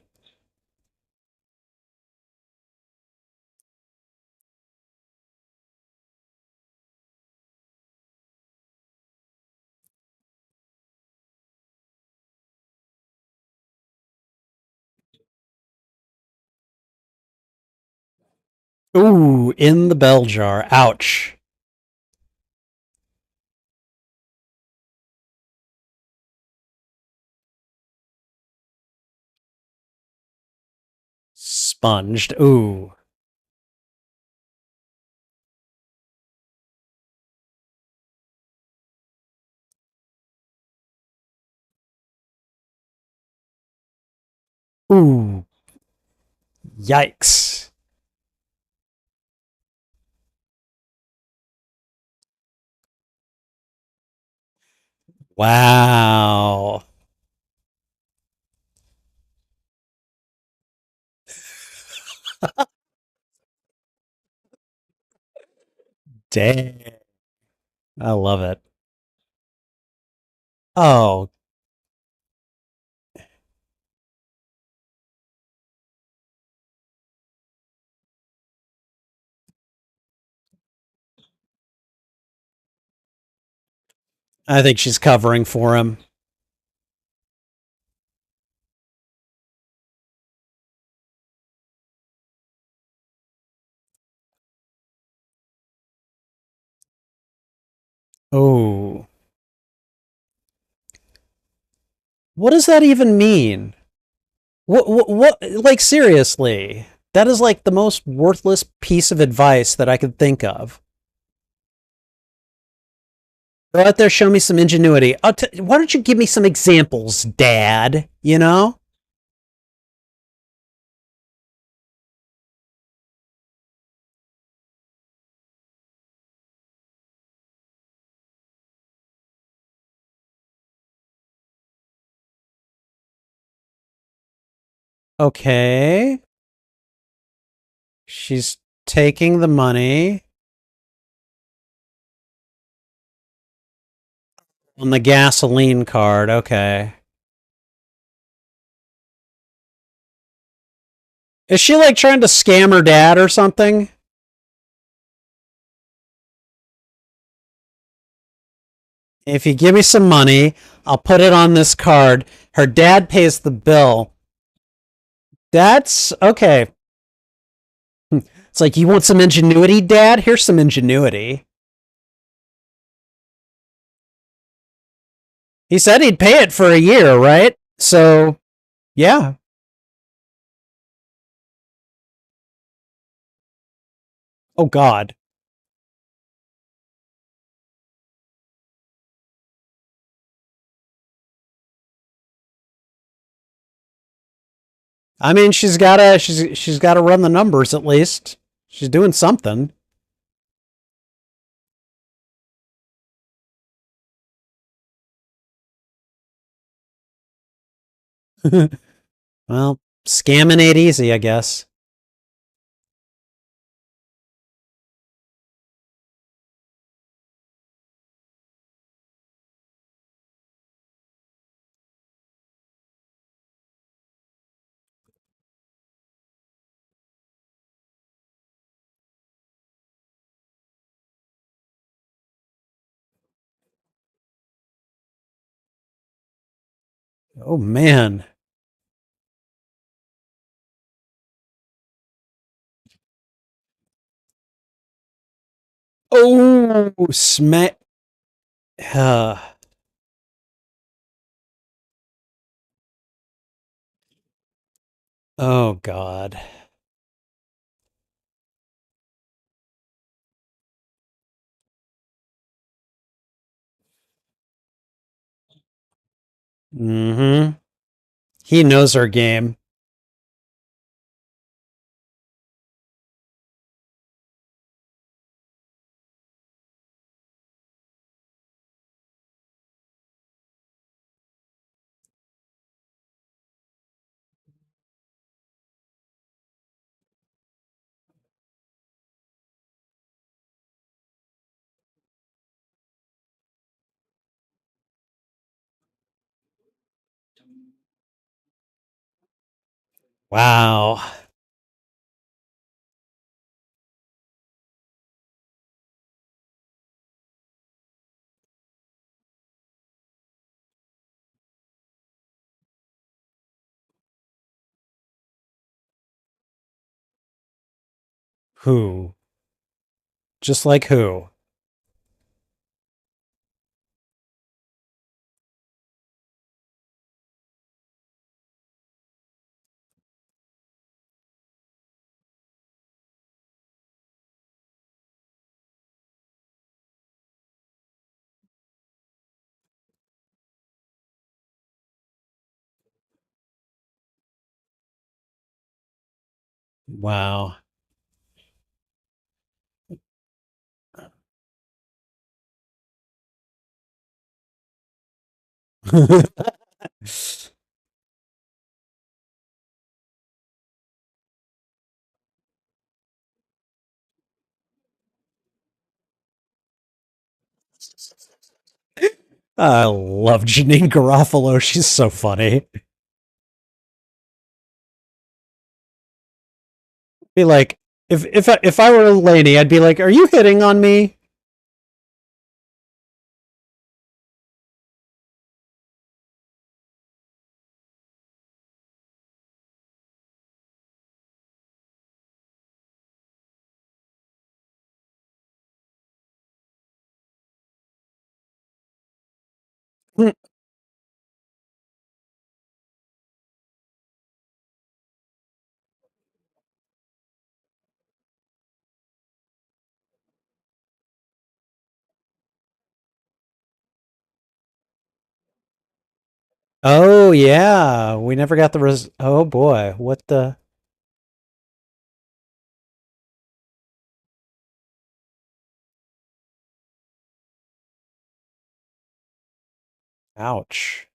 Ooh, in the bell jar. Ouch. Expunged. Ooh. Ooh. Yikes. Wow. Dang. I love it. Oh, I think she's covering for him. Oh. What does that even mean? What, like, seriously? That is like the most worthless piece of advice that I could think of. Go out there, show me some ingenuity. Why don't you give me some examples, Dad? You know? Okay. She's taking the money on the gasoline card. Okay. Is she like trying to scam her dad or something? If you give me some money, I'll put it on this card. Her dad pays the bill. That's okay. It's like, you want some ingenuity, Dad? Here's some ingenuity. He said he'd pay it for a year, right? So, yeah. Oh, God. I mean, she's gotta run the numbers at least. She's doing something. Well, scamming ain't easy, I guess. Oh man. Oh, smack. Oh God. Mm-hmm. He knows her game. Wow. Who? Just like who? Wow. I love Janine Garofalo. She's so funny. Be like, if I were a lady, I'd be like, "Are you hitting on me?" Oh yeah, we never got the Oh boy, what the? Ouch.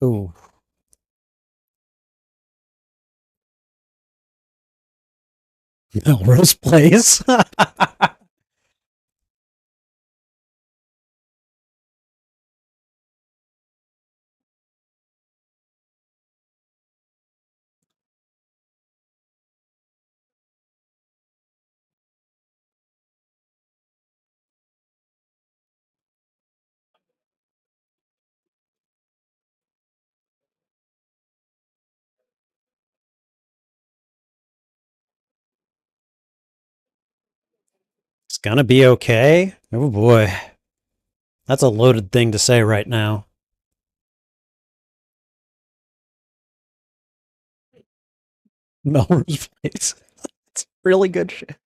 Ooh, Melrose Place. It's gonna be okay. Oh boy, that's a loaded thing to say right now. Melrose Place. It's really good shit.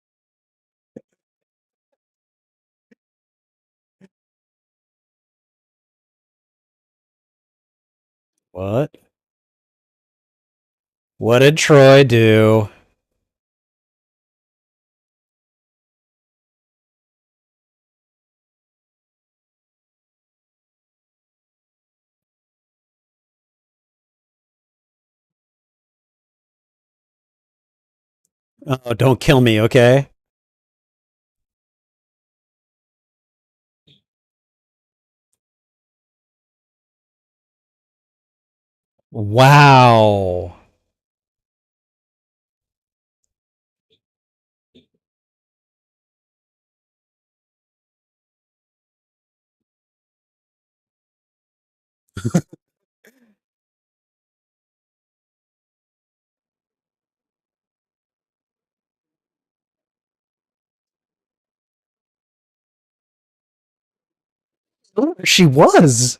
What? What did Troy do? Oh, don't kill me, okay? Wow. She was.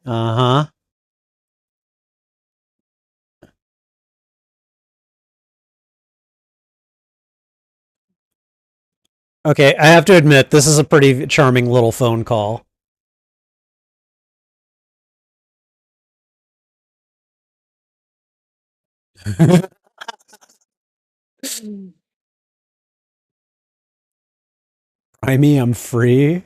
Uh huh. Okay, I have to admit, this is a pretty charming little phone call. I mean, I'm free.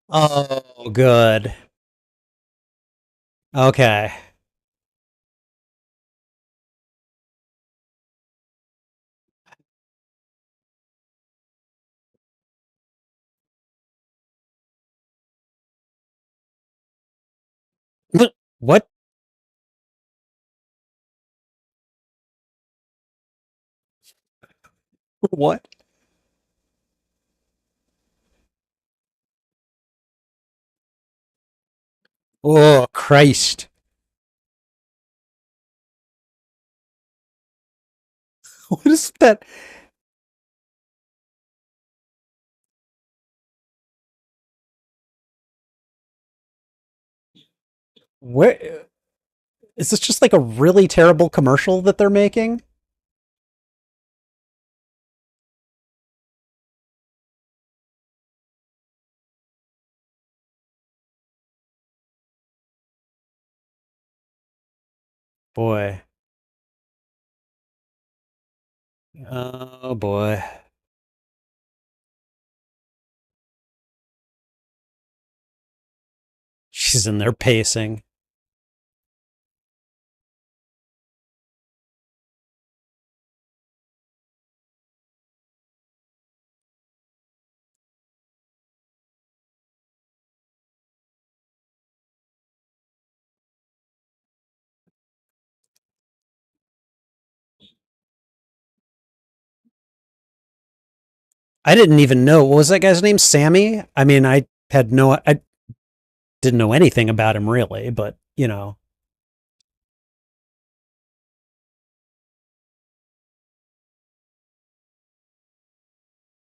Oh, good. Okay. What? What? Oh, Christ. What is that? Where is this just like a really terrible commercial that they're making? Boy. Oh boy. She's in there pacing. I didn't even know. What was that guy's name? Sammy? I mean, I didn't know anything about him really, but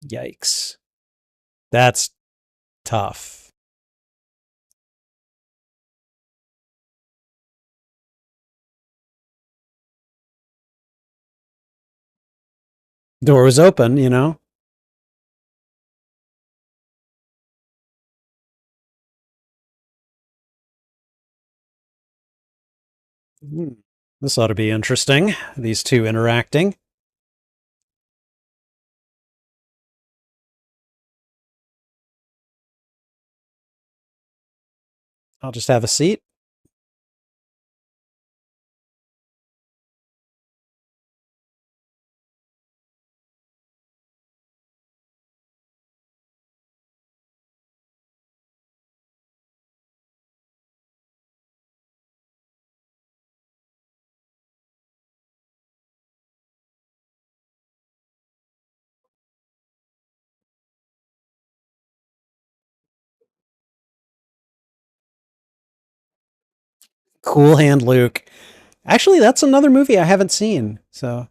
yikes. That's tough. Door was open. Hmm. This ought to be interesting. These two interacting. I'll just have a seat. Cool Hand Luke. Actually, that's another movie I haven't seen. So,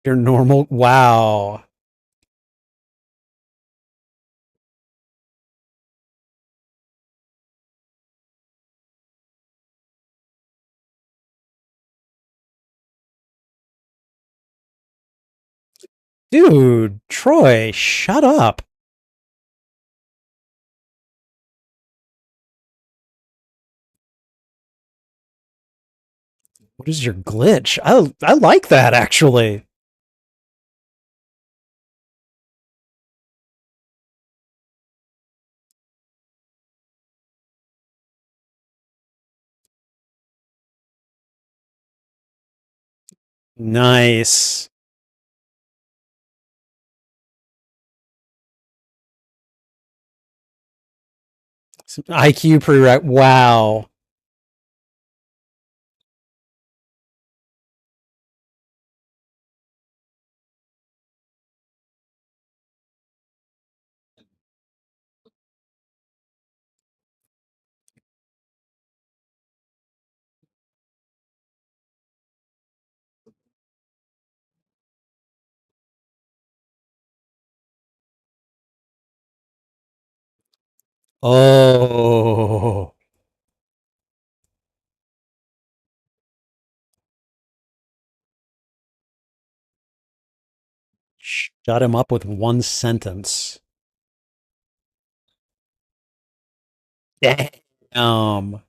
your normal. Wow. Dude, Troy, shut up. What is your glitch? I like that actually. Nice. Some IQ prereq. Wow. Oh. Shut him up with one sentence. Damn.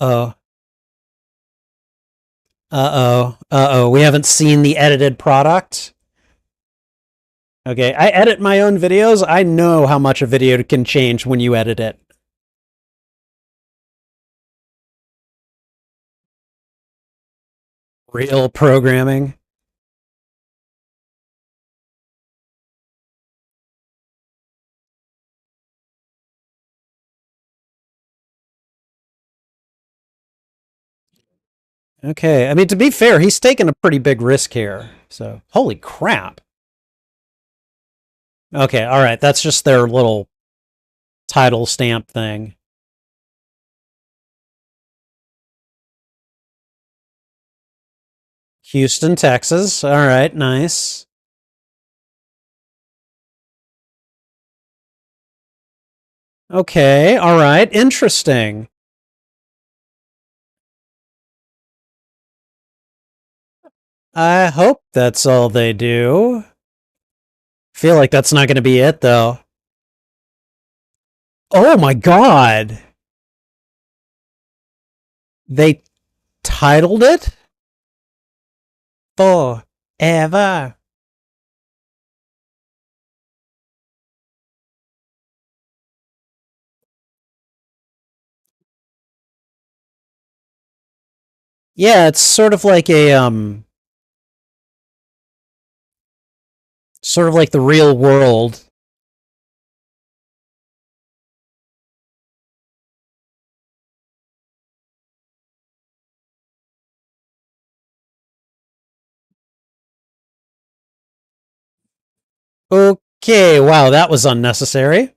Oh. Uh oh. Uh oh. We haven't seen the edited product. Okay, I edit my own videos. I know how much a video can change when you edit it. Real programming. Okay, I mean, to be fair, he's taken a pretty big risk here. So, holy crap. Okay, all right, that's just their little title stamp thing. Houston, Texas. All right, nice. Okay, all right, interesting. I hope that's all they do. Feel like that's not going to be it, though. Oh my god! They titled it Forever. Yeah, it's sort of like the real world. Okay, wow, that was unnecessary.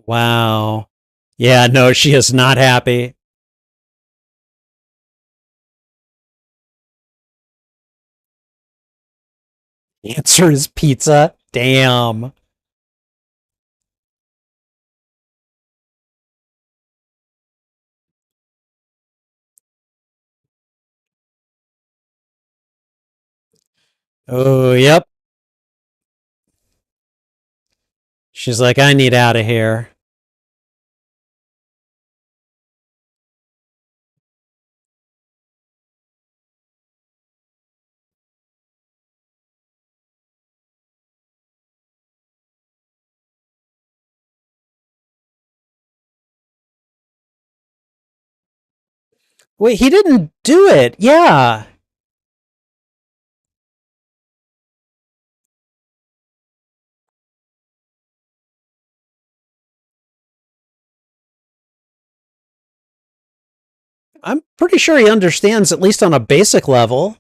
Wow. Yeah, no, she is not happy. Answer is pizza. Damn. Oh, yep. She's like, I need out of here. Wait, he didn't do it. Yeah. I'm pretty sure he understands, at least on a basic level.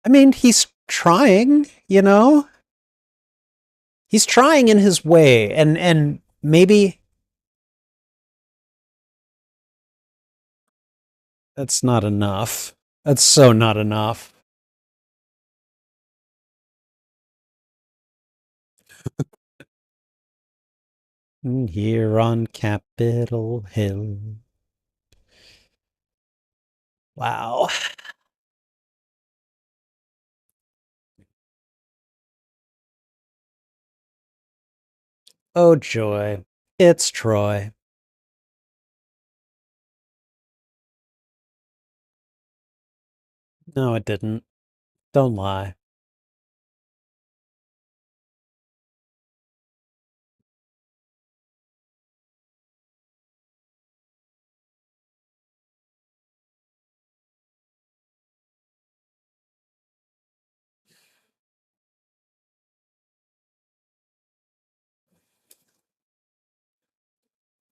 I mean, he's trying, you know? He's trying in his way, and maybe that's not enough. That's so not enough. Here on Capitol Hill. Wow. Oh joy. It's Troy. No, it didn't. Don't lie.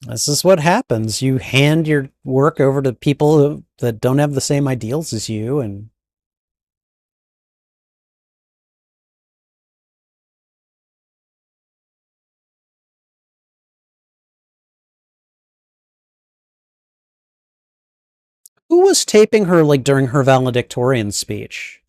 This is what happens. You hand your work over to people that don't have the same ideals as you, and who was taping her like during her valedictorian speech?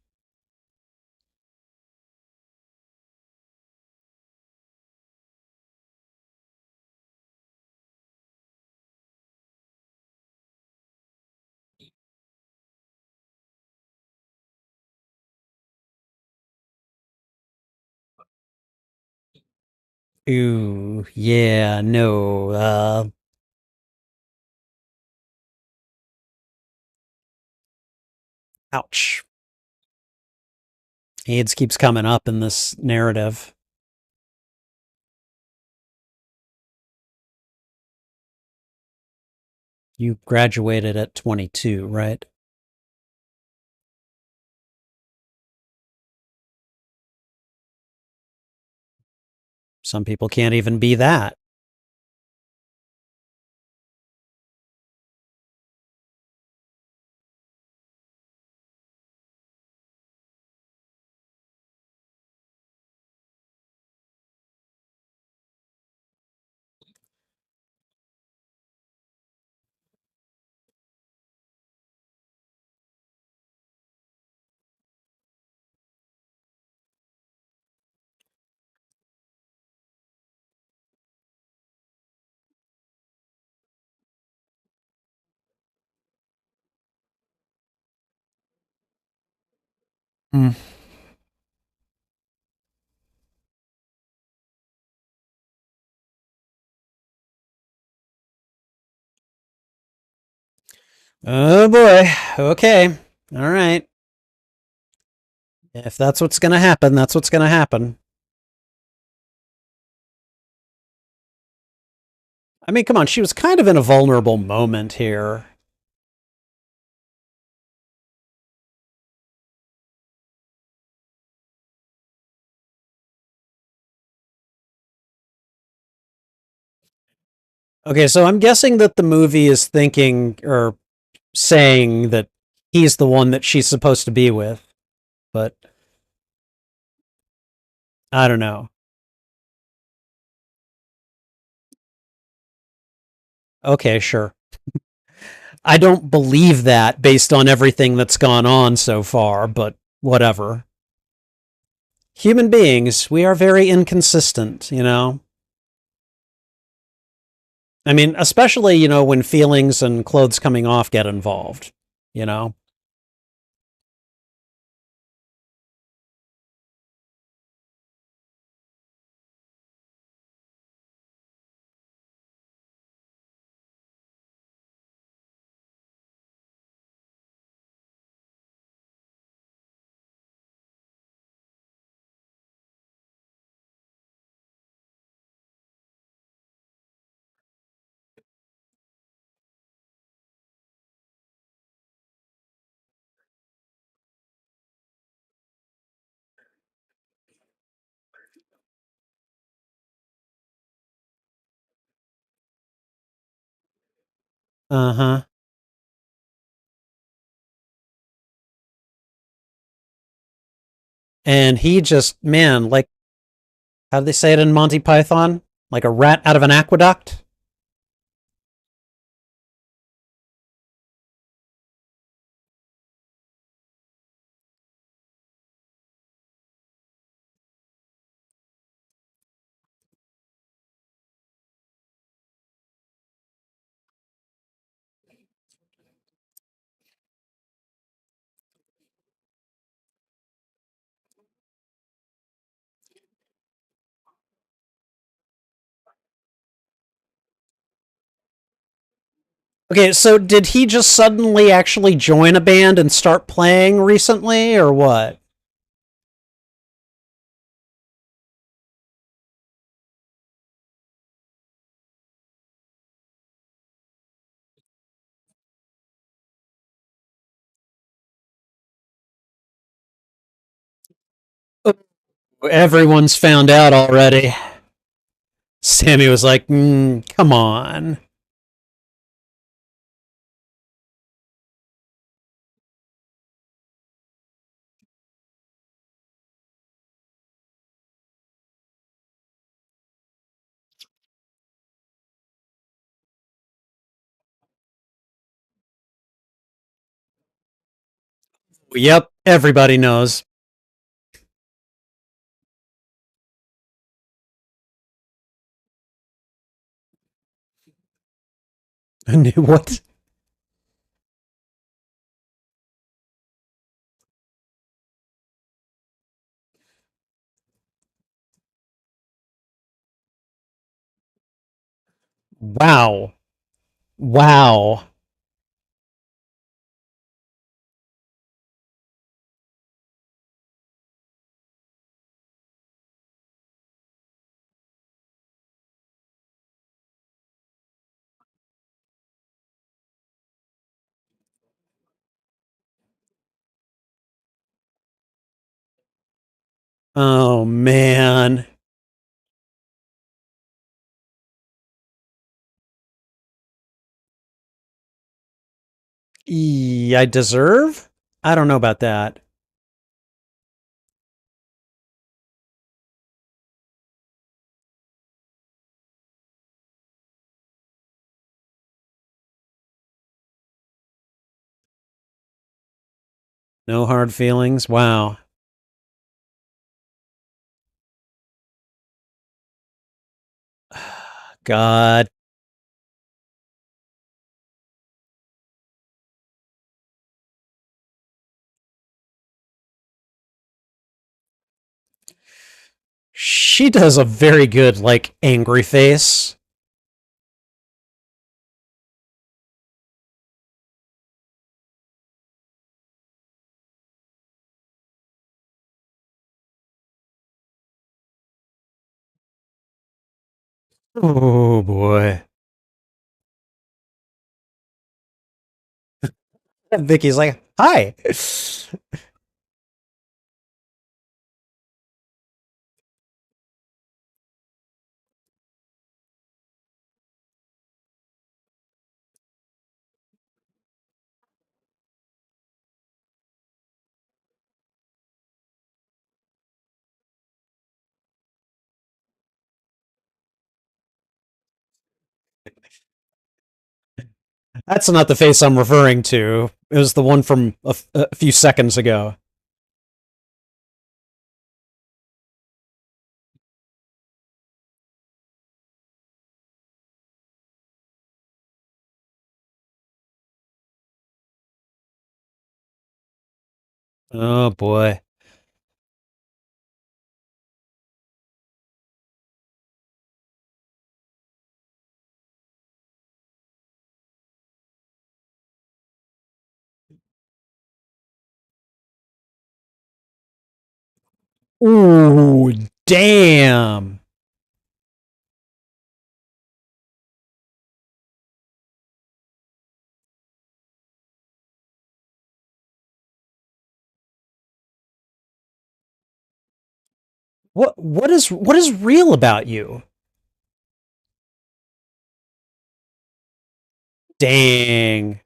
Ooh, yeah, no, ouch. AIDS keeps coming up in this narrative. You graduated at 22, right? Some people can't even be that. Hmm. Oh boy. Okay. All right. If that's what's going to happen, that's what's going to happen. I mean, come on, she was kind of in a vulnerable moment here. Okay, so I'm guessing that the movie is thinking or saying that he's the one that she's supposed to be with, but I don't know. Okay, sure. I don't believe that based on everything that's gone on so far, but whatever. Human beings, we are very inconsistent, you know? I mean, especially, when feelings and clothes coming off get involved, you know? Uh huh. And he just, man, like, how do they say it in Monty Python? Like a rat out of an aqueduct? Okay, so did he just suddenly actually join a band and start playing recently, or what? Everyone's found out already. Sammy was like, come on. Yep, everybody knows. What? Wow. Wow. Oh man. I deserve? I don't know about that. No hard feelings. Wow. God. She does a very good, like, angry face. Oh boy. And Vicky's like, hi. That's not the face I'm referring to. It was the one from a few seconds ago. Oh boy. Ooh, damn. What is real about you? Dang.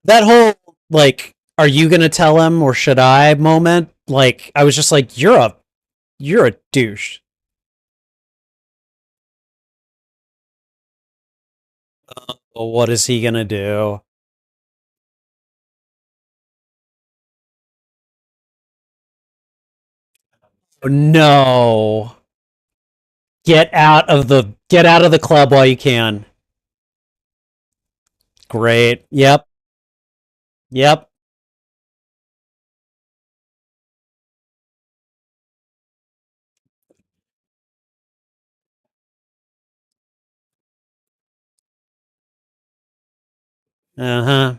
That whole, like, are you gonna tell him or should I moment? Like, I was just like, you're a douche. Well, what is he gonna do? Oh, no. Get out of the club while you can. Great. Yep. Yep. Uh-huh.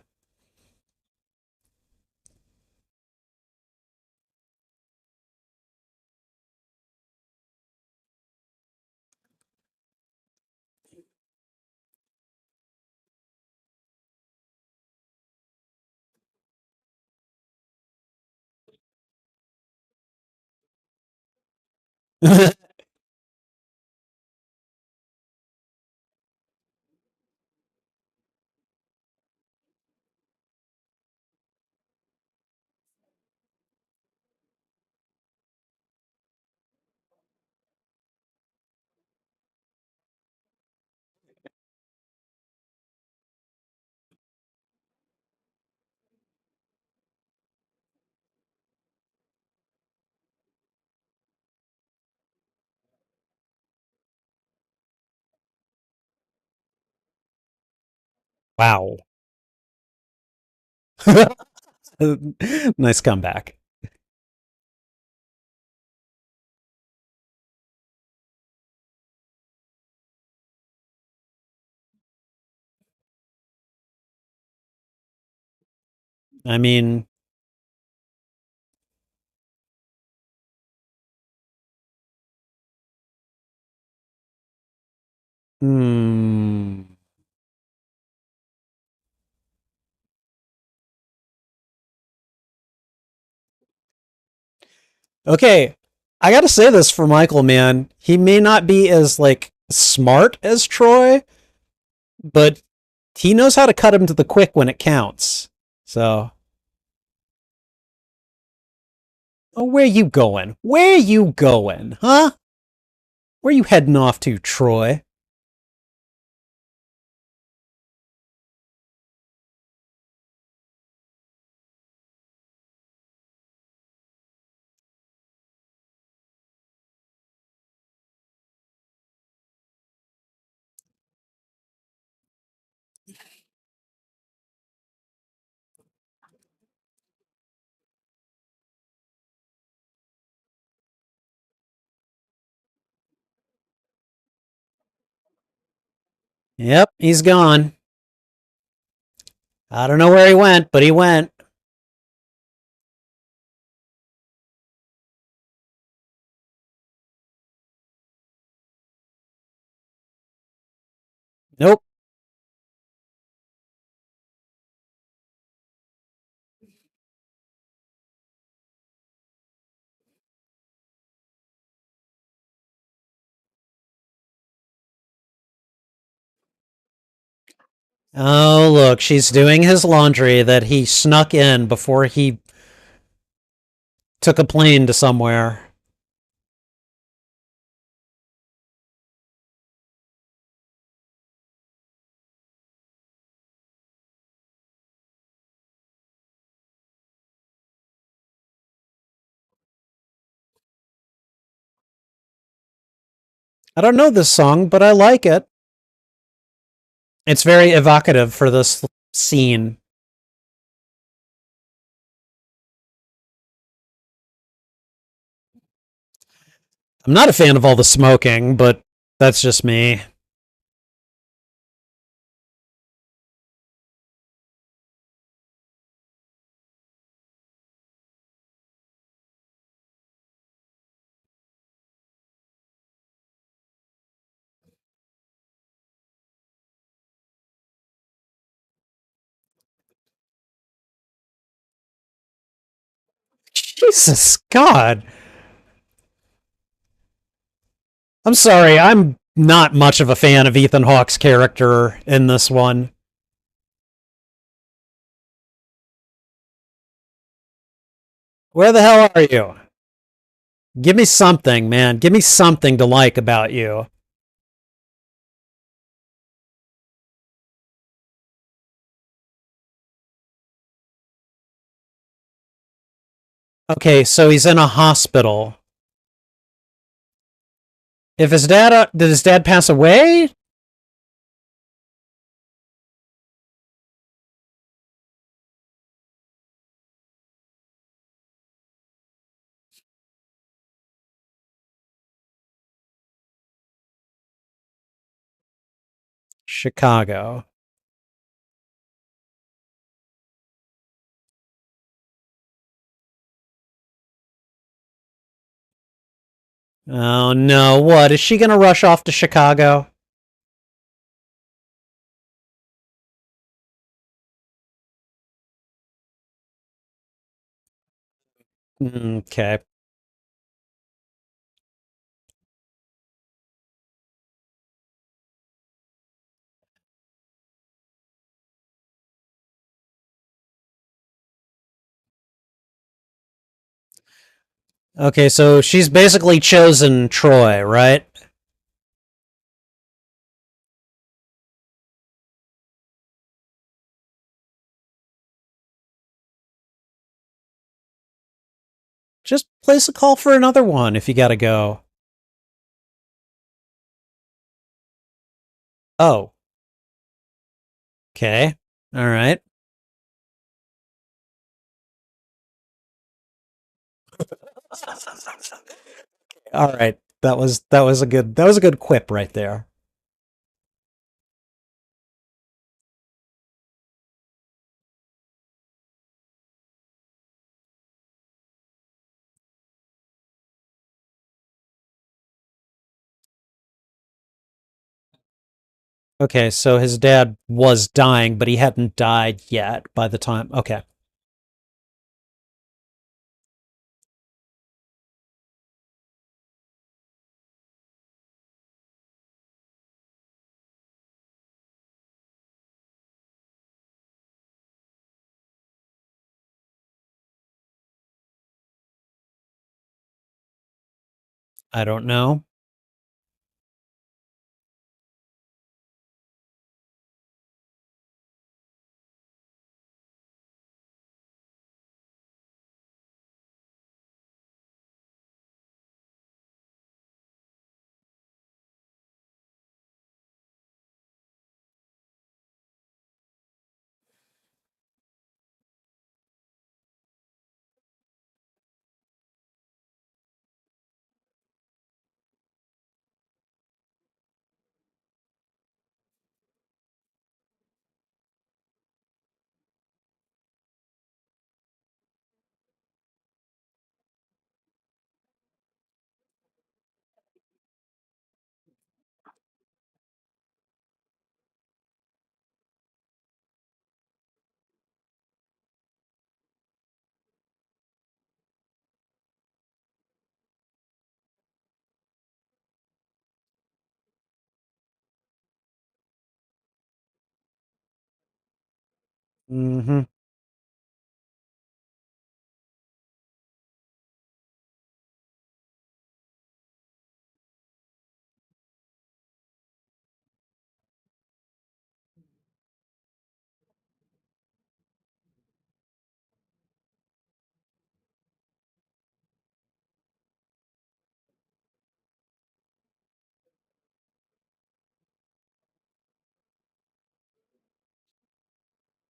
Wow. Nice comeback. I mean, hmm. Okay, I gotta say this for Michael, man. He may not be as like smart as Troy, but he knows how to cut him to the quick when it counts. So, oh, where you going? Where you going? Huh? Where you heading off to, Troy? Yep, he's gone. I don't know where he went, but he went. Nope. Oh, look, she's doing his laundry that he snuck in before he took a plane to somewhere. I don't know this song, but I like it. It's very evocative for this scene. I'm not a fan of all the smoking, but that's just me. Jesus God. I'm sorry, I'm not much of a fan of Ethan Hawke's character in this one. Where the hell are you? Give me something, man. Give me something to like about you. Okay, so he's in a hospital. If his dad did his dad pass away? Chicago. Oh no, what? Is she going to rush off to Chicago? Okay. Okay, so she's basically chosen Troy, right? Just place a call for another one if you gotta go. Oh, Okay. All right. All right. That was a good quip right there. Okay, so his dad was dying, but he hadn't died yet by the time. Okay. I don't know. Hmm.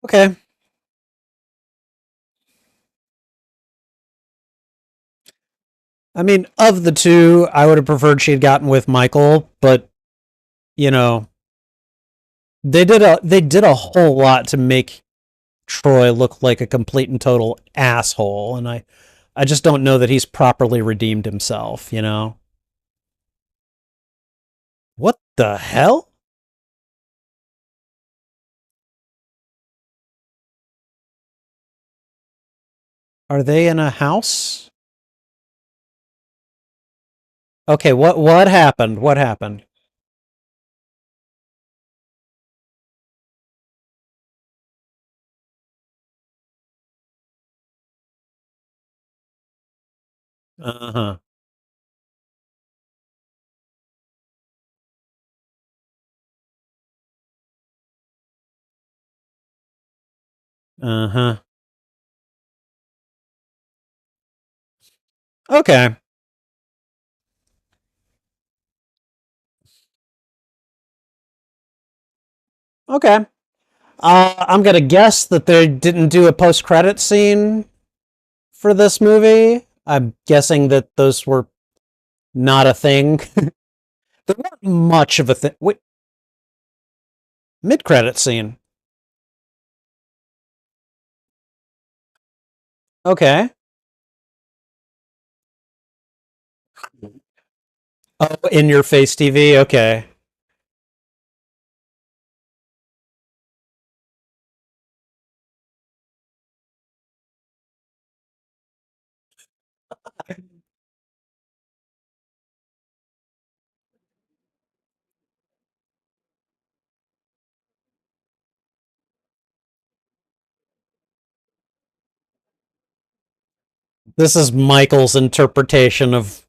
Okay. I mean, of the two, I would have preferred she had gotten with Michael, but you know, they did a whole lot to make Troy look like a complete and total asshole, and I just don't know that he's properly redeemed himself, you know? What the hell? Are they in a house? Okay, what happened? What happened? Uh-huh. Uh-huh. Okay. Okay. I'm gonna guess that they didn't do a post-credit scene for this movie. I'm guessing that those were not a thing. There weren't much of a thing. Wait, mid-credit scene. Okay. Oh, in your face TV. Okay. This is Michael's interpretation of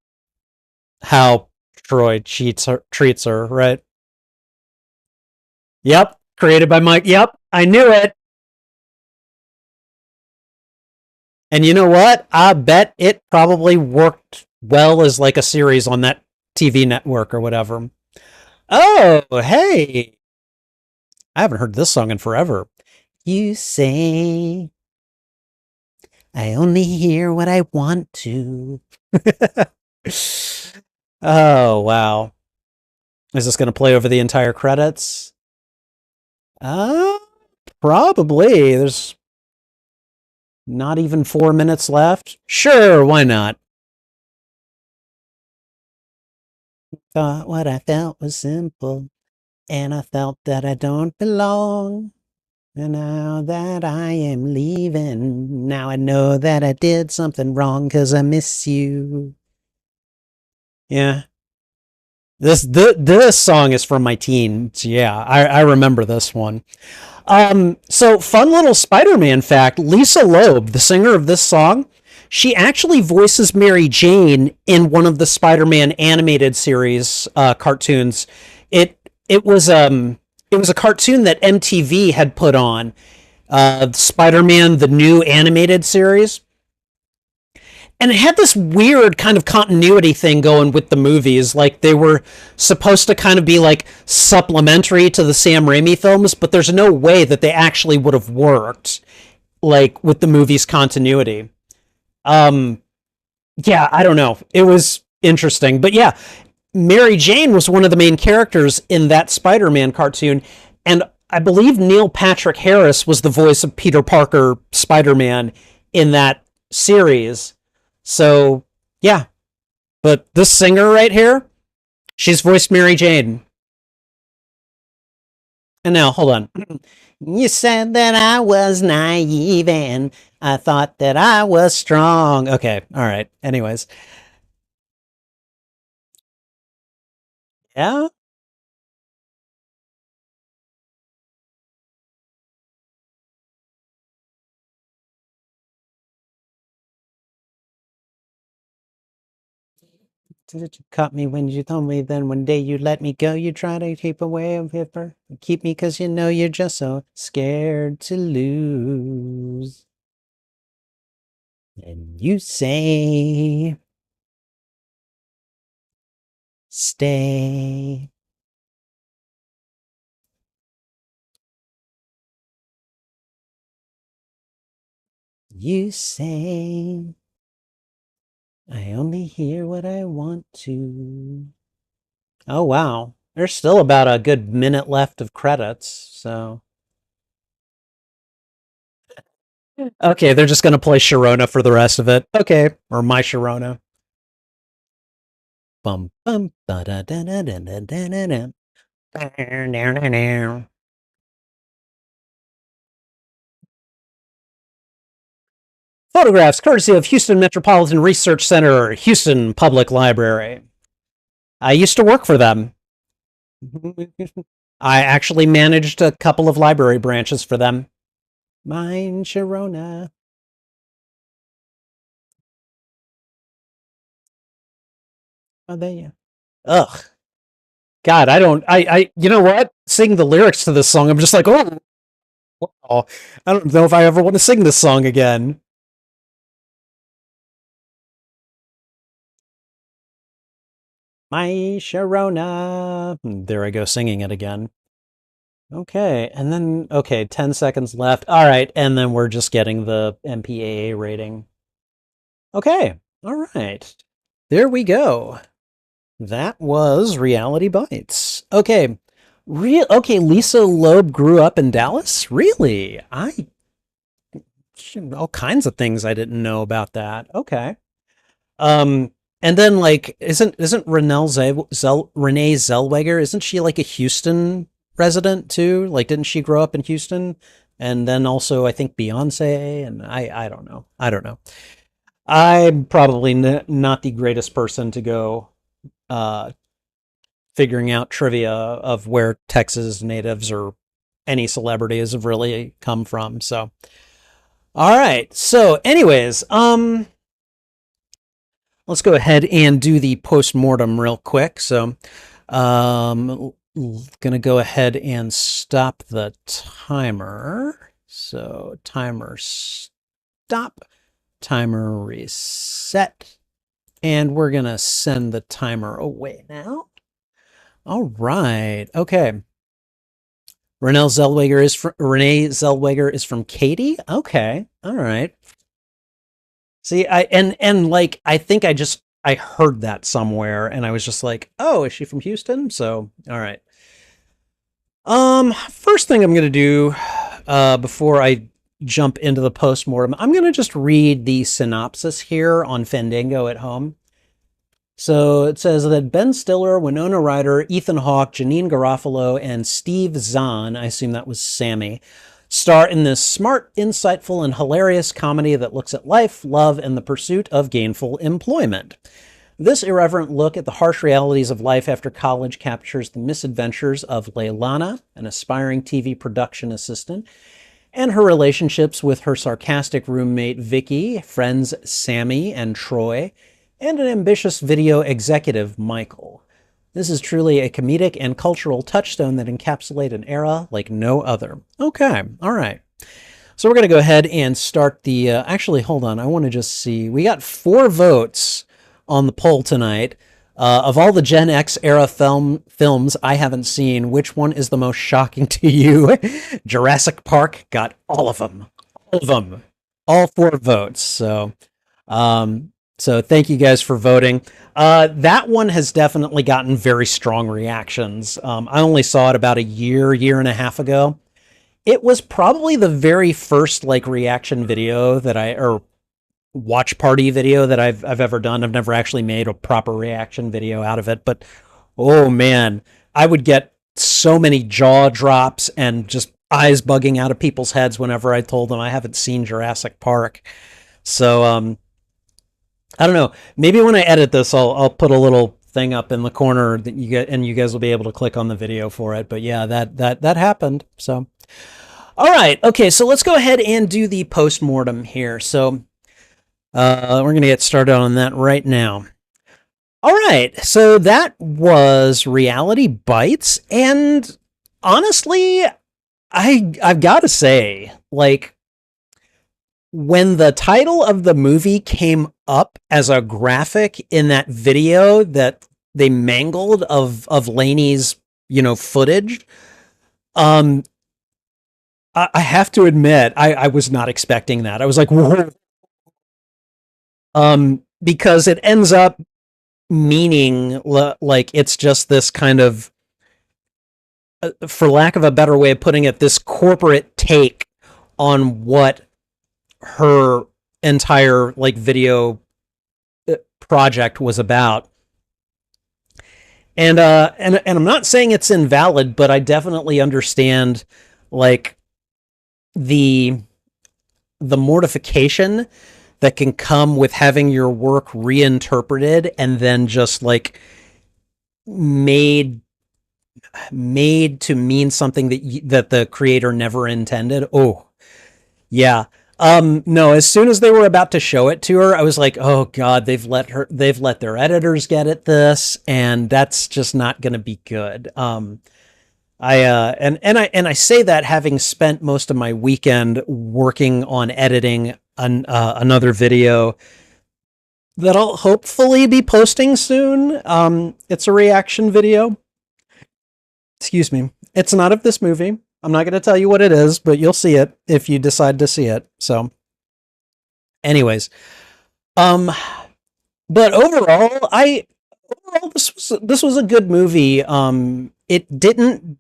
how Troy treats her, right? Yep. Created by Mike. Yep. I knew it. And you know what? I bet it probably worked well as like a series on that TV network or whatever. Oh, hey. I haven't heard this song in forever. You say I only hear what I want to. Oh, wow. Is this going to play over the entire credits? Uh, Probably. There's not even 4 minutes left. Sure, why not? Thought what I felt was simple, and I felt that I don't belong. And now that I am leaving, now I know that I did something wrong 'cause I miss you. Yeah. This song is from my teens. Yeah, I remember this one. So fun little Spider-Man fact, Lisa Loeb, the singer of this song, she actually voices Mary Jane in one of the Spider-Man animated series cartoons. It it was a cartoon that MTV had put on, Spider-Man the new animated series. And it had this weird kind of continuity thing going with the movies. Like they were supposed to kind of be like supplementary to the Sam Raimi films, but there's no way that they actually would have worked like with the movie's continuity. Um, yeah, I don't know. It was interesting, but yeah, Mary Jane was one of the main characters in that Spider-Man cartoon, and I believe Neil Patrick Harris was the voice of Peter Parker Spider-Man in that series. So, yeah, but this singer right here, she's voiced Mary Jane. And now, hold on. You said that I was naive and I thought that I was strong. Okay, all right. Anyways, yeah. Did you cut me when you told me then one day you let me go? You try to keep away of her, keep me because you know you're just so scared to lose. And you say, stay. You say, I only hear what I want to. Oh, wow. There's still about a good minute left of credits, so. Okay, they're just going to play Sharona for the rest of it. Okay, or My Sharona. Bum, bum, da da da da da da da da. Photographs courtesy of Houston Metropolitan Research Center, Houston Public Library. I used to work for them. I actually managed a couple of library branches for them. Mine Sharona. Oh, there you. Ugh. God, I don't. You know what? Sing the lyrics to this song. I'm just like, oh, wow. I don't know if I ever want to sing this song again. My Sharona. There I go, singing it again. Okay, and then, okay, 10 seconds left. All right, and then we're just getting the MPAA rating. Okay, all right. There we go. That was Reality Bites. Okay. Okay, Lisa Loeb grew up in Dallas? Really? All kinds of things I didn't know about that. Okay. Um and then like isn't Renee Zellweger, isn't she like a Houston resident too? Like didn't she grow up in Houston? And then also I think Beyonce and I don't know. I don't know. I'm probably not the greatest person to go uh figuring out trivia of where Texas natives or any celebrities have really come from. So, all right. So, anyways, let's go ahead and do the post-mortem real quick. So, gonna go ahead and stop the timer. So, timer stop, timer reset, and we're gonna send the timer away now. All right. Okay. Renee Zellweger is from Katie. Okay, all right. See, and like I think I heard that somewhere, and I was just like, oh, is she from Houston? So, all right. First thing I'm gonna do, before I jump into the postmortem, I'm gonna just read the synopsis here on Fandango at home. So it says that Ben Stiller, Winona Ryder, Ethan Hawke, Janine Garofalo, and Steve Zahn, I assume that was Sammy, star in this smart, insightful, and hilarious comedy that looks at life, love, and the pursuit of gainful employment. This irreverent look at the harsh realities of life after college captures the misadventures of Leilana, an aspiring TV production assistant, and her relationships with her sarcastic roommate Vicky, friends Sammy and Troy, and an ambitious video executive, Michael. This is truly a comedic and cultural touchstone that encapsulates an era like no other. Okay, all right. So we're going to go ahead and start the... actually, hold on. I want to just see. We got 4 votes on the poll tonight. Of all the Gen X era films I haven't seen, which one is the most shocking to you? Jurassic Park got all of them. All of them. All 4 votes. So thank you guys for voting. That one has definitely gotten very strong reactions. I only saw it about a year and a half ago. It was probably the very first like reaction video that or watch party video that I've ever done. I've never actually made a proper reaction video out of it, but oh man, I would get so many jaw drops and just eyes bugging out of people's heads whenever I told them I haven't seen Jurassic Park. So I don't know. Maybe when I edit this, I'll put a little thing up in the corner that you get, and you guys will be able to click on the video for it. But yeah, that happened. So, all right, okay. So let's go ahead and do the postmortem here. So we're gonna get started on that right now. All right. So that was Reality Bites, and honestly, I've got to say, like, when the title of the movie came up as a graphic in that video that they mangled of Laney's, footage, I have to admit, I was not expecting that. I was like, whoa. Because it ends up meaning like it's just this kind of, for lack of a better way of putting it, this corporate take on what her entire like video project was about. And I'm not saying it's invalid, but I definitely understand like the mortification that can come with having your work reinterpreted and then just like made to mean something that the creator never intended. Oh, yeah. No, as soon as they were about to show it to her, I was like, oh God, they've let their editors get at this, and that's just not going to be good. I say that having spent most of my weekend working on editing another video that I'll hopefully be posting soon. It's a reaction video. Excuse me. It's not of this movie. I'm not going to tell you what it is, but you'll see it if you decide to see it. So anyways, but overall, this was a good movie. It didn't,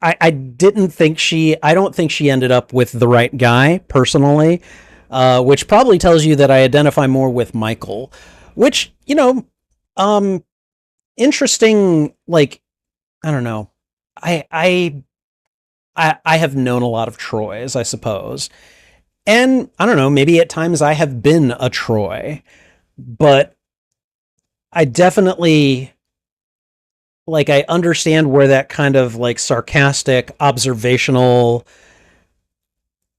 I don't think she ended up with the right guy personally, which probably tells you that I identify more with Michael, which, interesting. Like, I don't know. I have known a lot of Troys, I suppose. And I don't know, maybe at times I have been a Troy, but I definitely, like, I understand where that kind of like sarcastic, observational,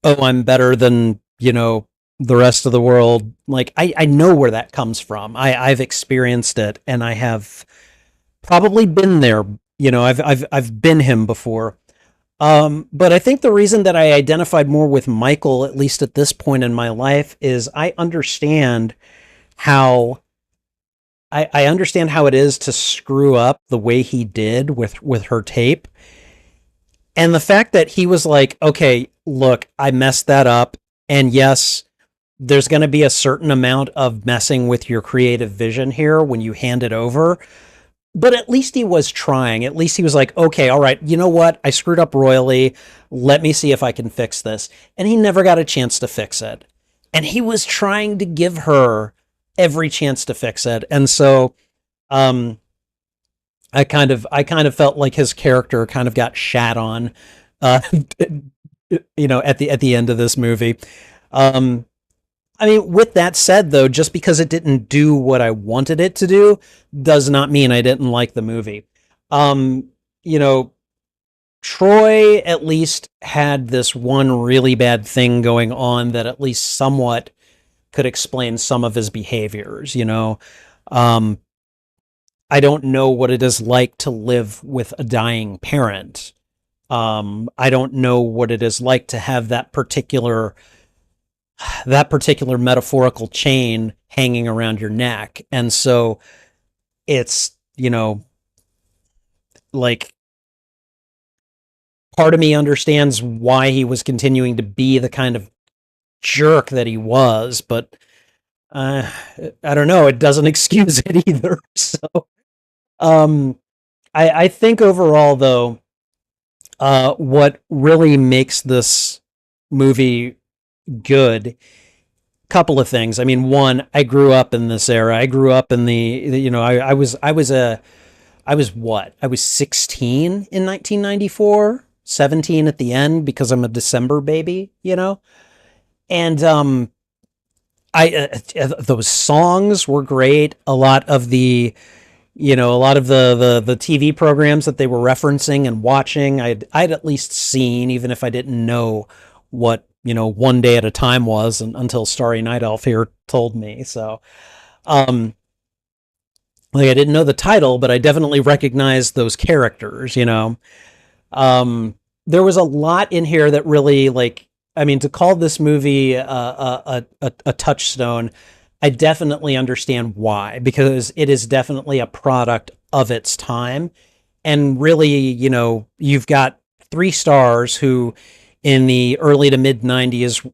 oh, I'm better than, the rest of the world. Like, I know where that comes from. I've experienced it, and I have probably been there. I've been him before. But I think the reason that I identified more with Michael, at least at this point in my life, is I understand how it is to screw up the way he did with her tape. And the fact that he was like, okay, look, I messed that up. And yes, there's going to be a certain amount of messing with your creative vision here when you hand it over. But at least he was trying. At least he was like, okay, all right, you know what? I screwed up royally. Let me see if I can fix this. And he never got a chance to fix it. And he was trying to give her every chance to fix it. And so um I kind of felt like his character kind of got shat on uh at the end of this movie. Um I mean, with that said, though, just because it didn't do what I wanted it to do does not mean I didn't like the movie. Um, you know, Troy at least had this one really bad thing going on that at least somewhat could explain some of his behaviors. Um, I don't know what it is like to live with a dying parent. I don't know what it is like to have that particular metaphorical chain hanging around your neck. And so it's, like part of me understands why he was continuing to be the kind of jerk that he was, but uh, I don't know. It doesn't excuse it either. So, um, I think overall, though, what really makes this movie good, couple of things. I mean, one, I grew up in this era. I grew up in I was what? I was 16 in 1994, 17 at the end because I'm a December baby. And I those songs were great. A lot of the TV programs that they were referencing and watching, I'd at least seen, even if I didn't know what One Day at a Time was, until Starry Night Elf here told me. So, um, like I didn't know the title, but I definitely recognized those characters. There was a lot in here that really, like, I mean, to call this movie a touchstone, I definitely understand why, because it is definitely a product of its time. And really, you've got three stars who in the early to mid 90s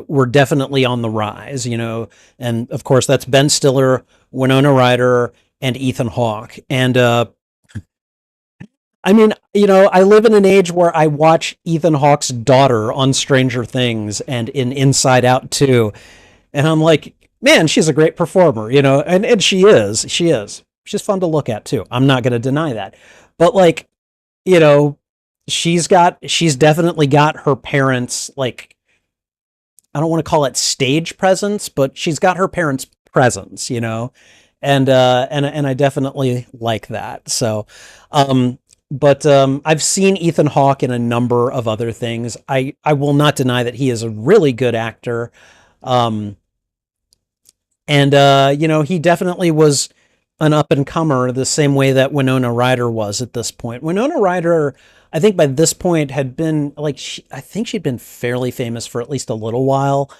were definitely on the rise. And of course, that's Ben Stiller, Winona Ryder, and Ethan Hawke. And I mean, I live in an age where I watch Ethan Hawke's daughter on Stranger Things and in Inside Out too. And I'm like, man, she's a great performer. And she is. She is. She's fun to look at too. I'm not going to deny that. But like, you know, she's definitely got her parents, like, I don't want to call it stage presence, but she's got her parents' presence. And I definitely like that. So, um, but I've seen Ethan Hawke in a number of other things. I will not deny that he is a really good actor. Um, and he definitely was an up and comer the same way that Winona Ryder was at this point. Winona Ryder, I think by this point had been like I think she'd been fairly famous for at least a little while.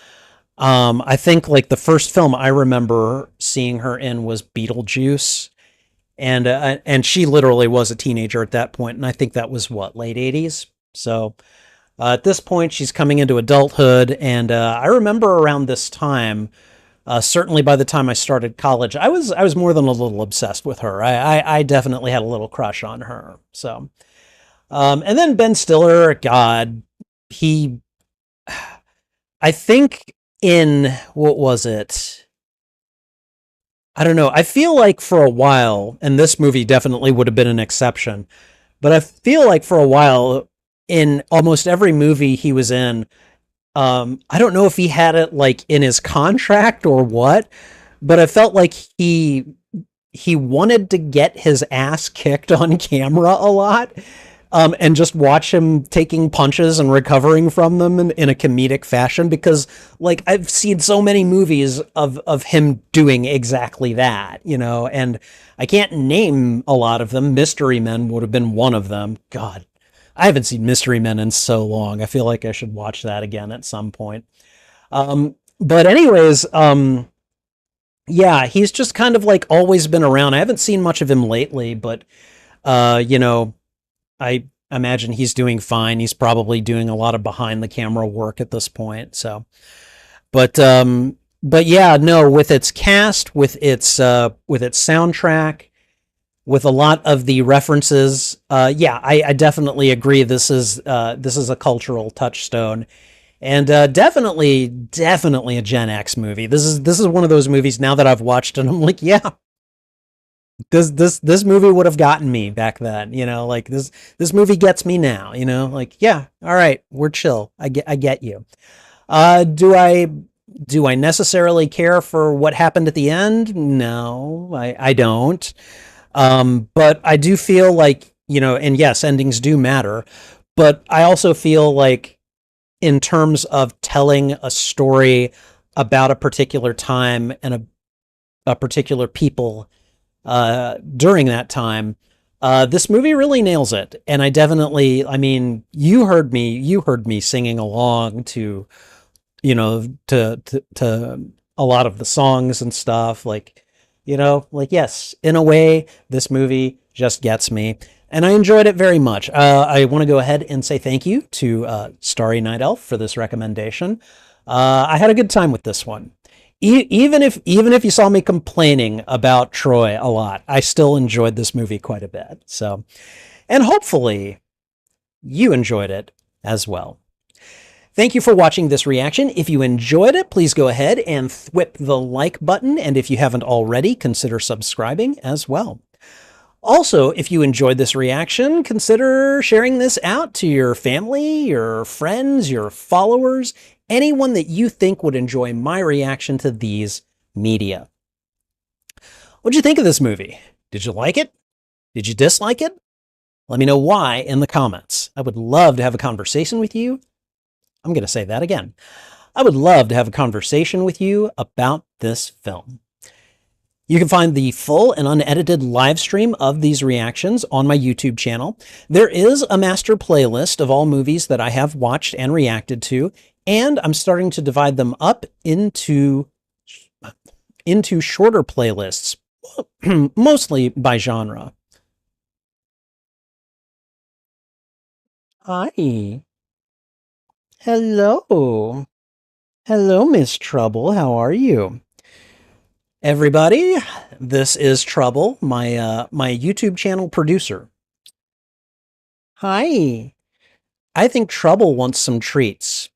I think like the first film I remember seeing her in was Beetlejuice, and she literally was a teenager at that point, and I think that was what, late '80s. So at this point, she's coming into adulthood, and I remember around this time. Certainly, by the time I started college, I was more than a little obsessed with her. I definitely had a little crush on her. So, and then Ben Stiller, God, he, I think in what was it? I don't know. I feel like for a while, and this movie definitely would have been an exception, but I feel like for a while, in almost every movie he was in, I don't know if he had it like in his contract or what, but I felt like he wanted to get his ass kicked on camera a lot, and just watch him taking punches and recovering from them in a comedic fashion, because like I've seen so many movies of him doing exactly that. And I can't name a lot of them. Mystery Men would have been one of them. God, I haven't seen Mystery Men in so long. I feel like I should watch that again at some point. But anyways, yeah, he's just kind of like always been around. I haven't seen much of him lately, but uh, you know, I imagine he's doing fine. He's probably doing a lot of behind the camera work at this point. So, but yeah, no, with its cast, with its soundtrack, with a lot of the references, yeah, I definitely agree. This is a cultural touchstone, and definitely a Gen X movie. This is one of those movies now that I've watched, and I'm like, yeah, this movie would have gotten me back then. You know, like this movie gets me now. You know, like yeah, all right, we're chill. I get you. Do I necessarily care for what happened at the end? No, I don't. But I do feel like, you know, and yes, endings do matter, but I also feel like in terms of telling a story about a particular time and a particular people during that time, this movie really nails it. And I definitely, I mean, you heard me singing along to, you know, to a lot of the songs and stuff. Like, you know, like yes, in a way, this movie just gets me, and I enjoyed it very much. I want to go ahead and say thank you to Starry Night Elf for this recommendation. I had a good time with this one. Even if you saw me complaining about Troy a lot, I still enjoyed this movie quite a bit. So, and hopefully you enjoyed it as well. Thank you for watching this reaction. If you enjoyed it, please go ahead and thwip the like button. And if you haven't already, consider subscribing as well. Also, if you enjoyed this reaction, consider sharing this out to your family, your friends, your followers, anyone that you think would enjoy my reaction to these media. What'd you think of this movie? Did you like it? Did you dislike it? Let me know why in the comments. I would love to have a conversation with you. I'm going to say that again. I would love to have a conversation with you about this film. You can find the full and unedited live stream of these reactions on my YouTube channel. There is a master playlist of all movies that I have watched and reacted to, and I'm starting to divide them up into shorter playlists, mostly by genre. Hi. Hello. Hello, Miss Trouble. How are you? Everybody, this is Trouble, my YouTube channel producer. Hi. I think Trouble wants some treats.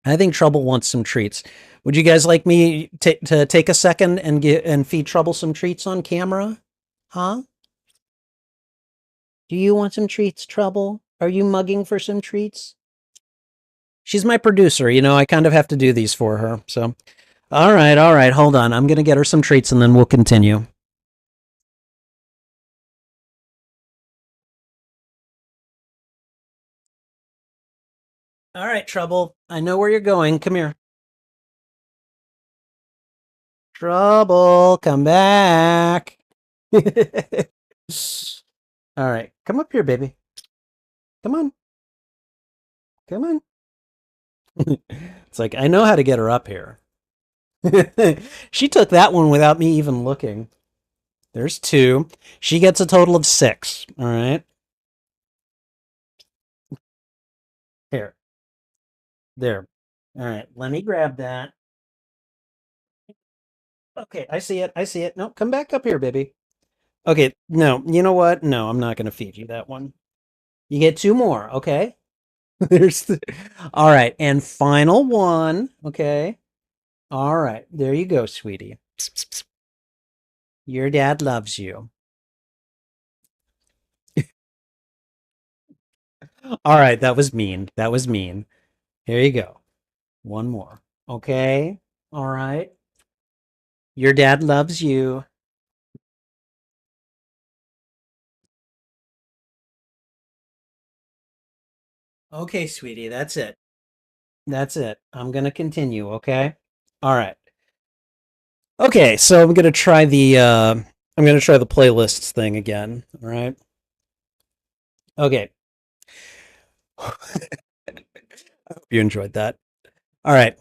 I think Trouble wants some treats. Would you guys like me to take a second and feed Trouble some treats on camera? Huh? Do you want some treats, Trouble? Are you mugging for some treats? She's my producer, you know, I kind of have to do these for her. So, all right, hold on. I'm going to get her some treats and then we'll continue. All right, Trouble. I know where you're going. Come here. Trouble, come back. All right, come up here, baby. Come on. Come on. It's like, I know how to get her up here. She took that one without me even looking. There's two. She gets a total of six. All right. Here. There. All right. Let me grab that. Okay. I see it. I see it. No, come back up here, baby. Okay. No, you know what? No, I'm not going to feed you that one. You get two more. Okay. All right. And final one. Okay. All right. There you go, sweetie. Your dad loves you. All right. That was mean. That was mean. Here you go. One more. Okay. All right. Your dad loves you. Okay, sweetie. That's it. That's it. I'm going to continue. Okay. All right. Okay. So I'm going to try the playlists thing again. All right. Okay. I hope you enjoyed that. All right.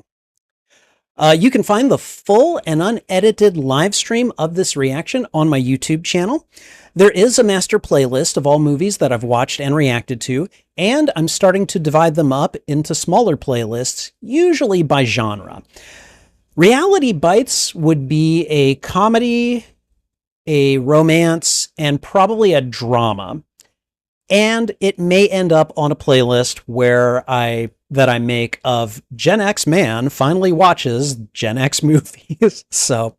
You can find the full and unedited live stream of this reaction on my YouTube channel. There is a master playlist of all movies that I've watched and reacted to, and I'm starting to divide them up into smaller playlists, usually by genre. Reality Bites would be a comedy, a romance, and probably a drama. And it may end up on a playlist that I make of Gen X man finally watches Gen X movies. So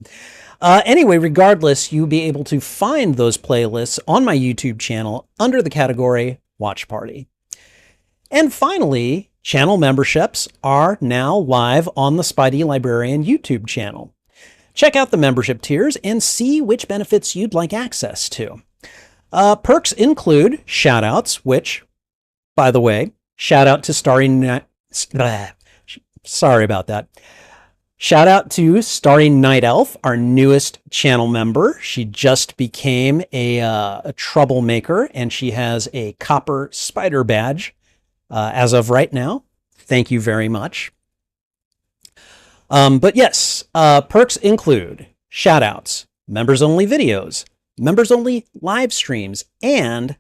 anyway, regardless, you'll be able to find those playlists on my YouTube channel under the category Watch Party. And finally, channel memberships are now live on the Spidey Librarian YouTube channel. Check out the membership tiers and see which benefits you'd like access to. Perks include shoutouts, which, by the way, shout out to sorry about that. Shout out to Starry Night Elf, our newest channel member. She just became a troublemaker, and she has a copper spider badge as of right now. Thank you very much. But yes, perks include shoutouts, members-only videos, members-only live streams, and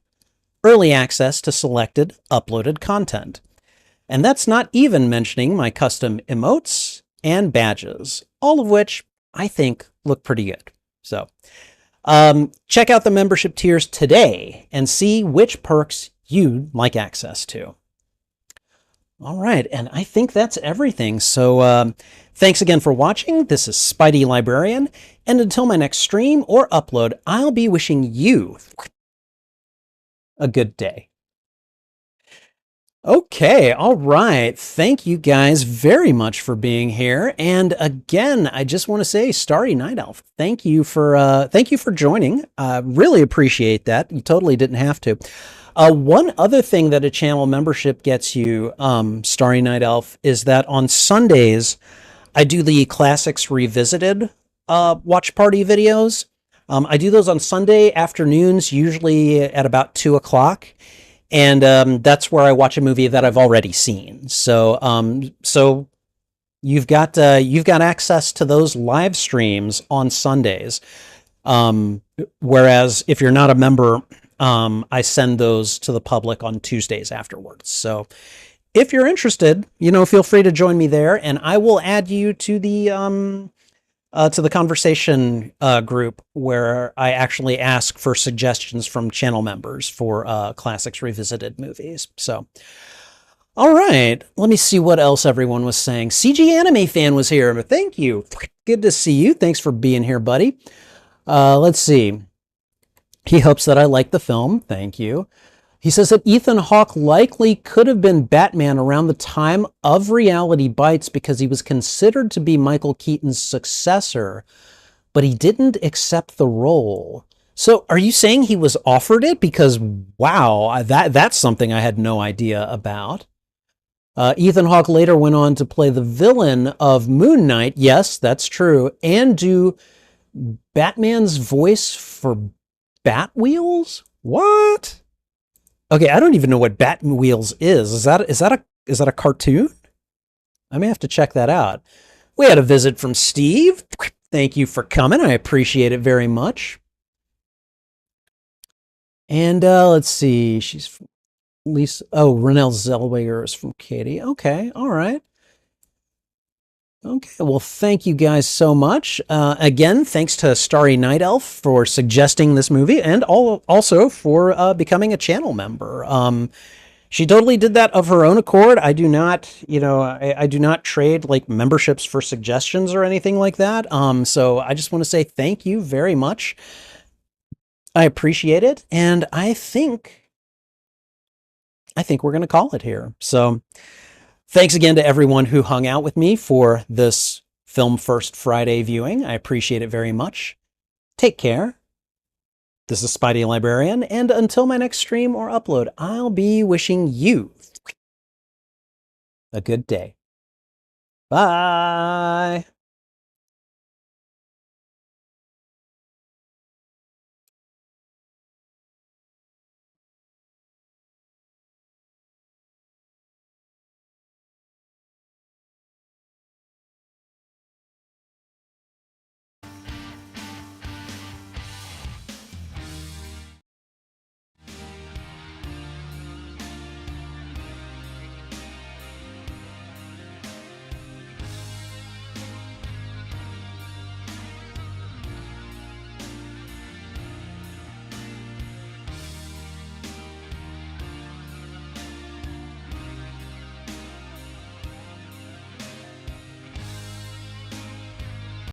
early access to selected uploaded content. And that's not even mentioning my custom emotes and badges, all of which I think look pretty good. So check out the membership tiers today and see which perks you'd like access to. All right, and I think that's everything. So thanks again for watching. This is Spidey Librarian, and until my next stream or upload, I'll be wishing you a good day. Okay, all right. Thank you guys very much for being here. And again, I just want to say, Starry Night Elf, thank you for joining. Really appreciate that. You totally didn't have to. One other thing that a channel membership gets you, Starry Night Elf, is that on Sundays, I do the Classics Revisited watch party videos. I do those on Sunday afternoons, usually at about 2 o'clock. And that's where I watch a movie that I've already seen. So so you've got access to those live streams on Sundays. Whereas if you're not a member, I send those to the public on Tuesdays afterwards. So if you're interested, feel free to join me there, and I will add you to the conversation group where I actually ask for suggestions from channel members for Classics Revisited movies. So, all right, let me see what else everyone was saying. CG Anime Fan was here. Thank you. Good to see you. Thanks for being here, buddy. Let's see. He hopes that I like the film. Thank you. He says that Ethan Hawke likely could have been Batman around the time of Reality Bites because he was considered to be Michael Keaton's successor, but he didn't accept the role. So are you saying he was offered it? Because, wow, that's something I had no idea about. Ethan Hawke later went on to play the villain of Moon Knight. Yes, that's true. And do Batman's voice for Batwheels? What? Okay, I don't even know what Batwheels is. Is that a cartoon? I may have to check that out. We had a visit from Steve. Thank you for coming. I appreciate it very much. And let's see. She's from Lisa. Oh, Renelle Zellweger is from Katie. Okay, all right. Okay, well, thank you guys so much. Again, thanks to Starry Night Elf for suggesting this movie, and also for becoming a channel member. She totally did that of her own accord. I do not, I do not trade like memberships for suggestions or anything like that. So I just want to say thank you very much. I appreciate it, and I think we're going to call it here. So. Thanks again to everyone who hung out with me for this Film First Friday viewing. I appreciate it very much. Take care. This is Spidey Librarian, and until my next stream or upload, I'll be wishing you a good day. Bye.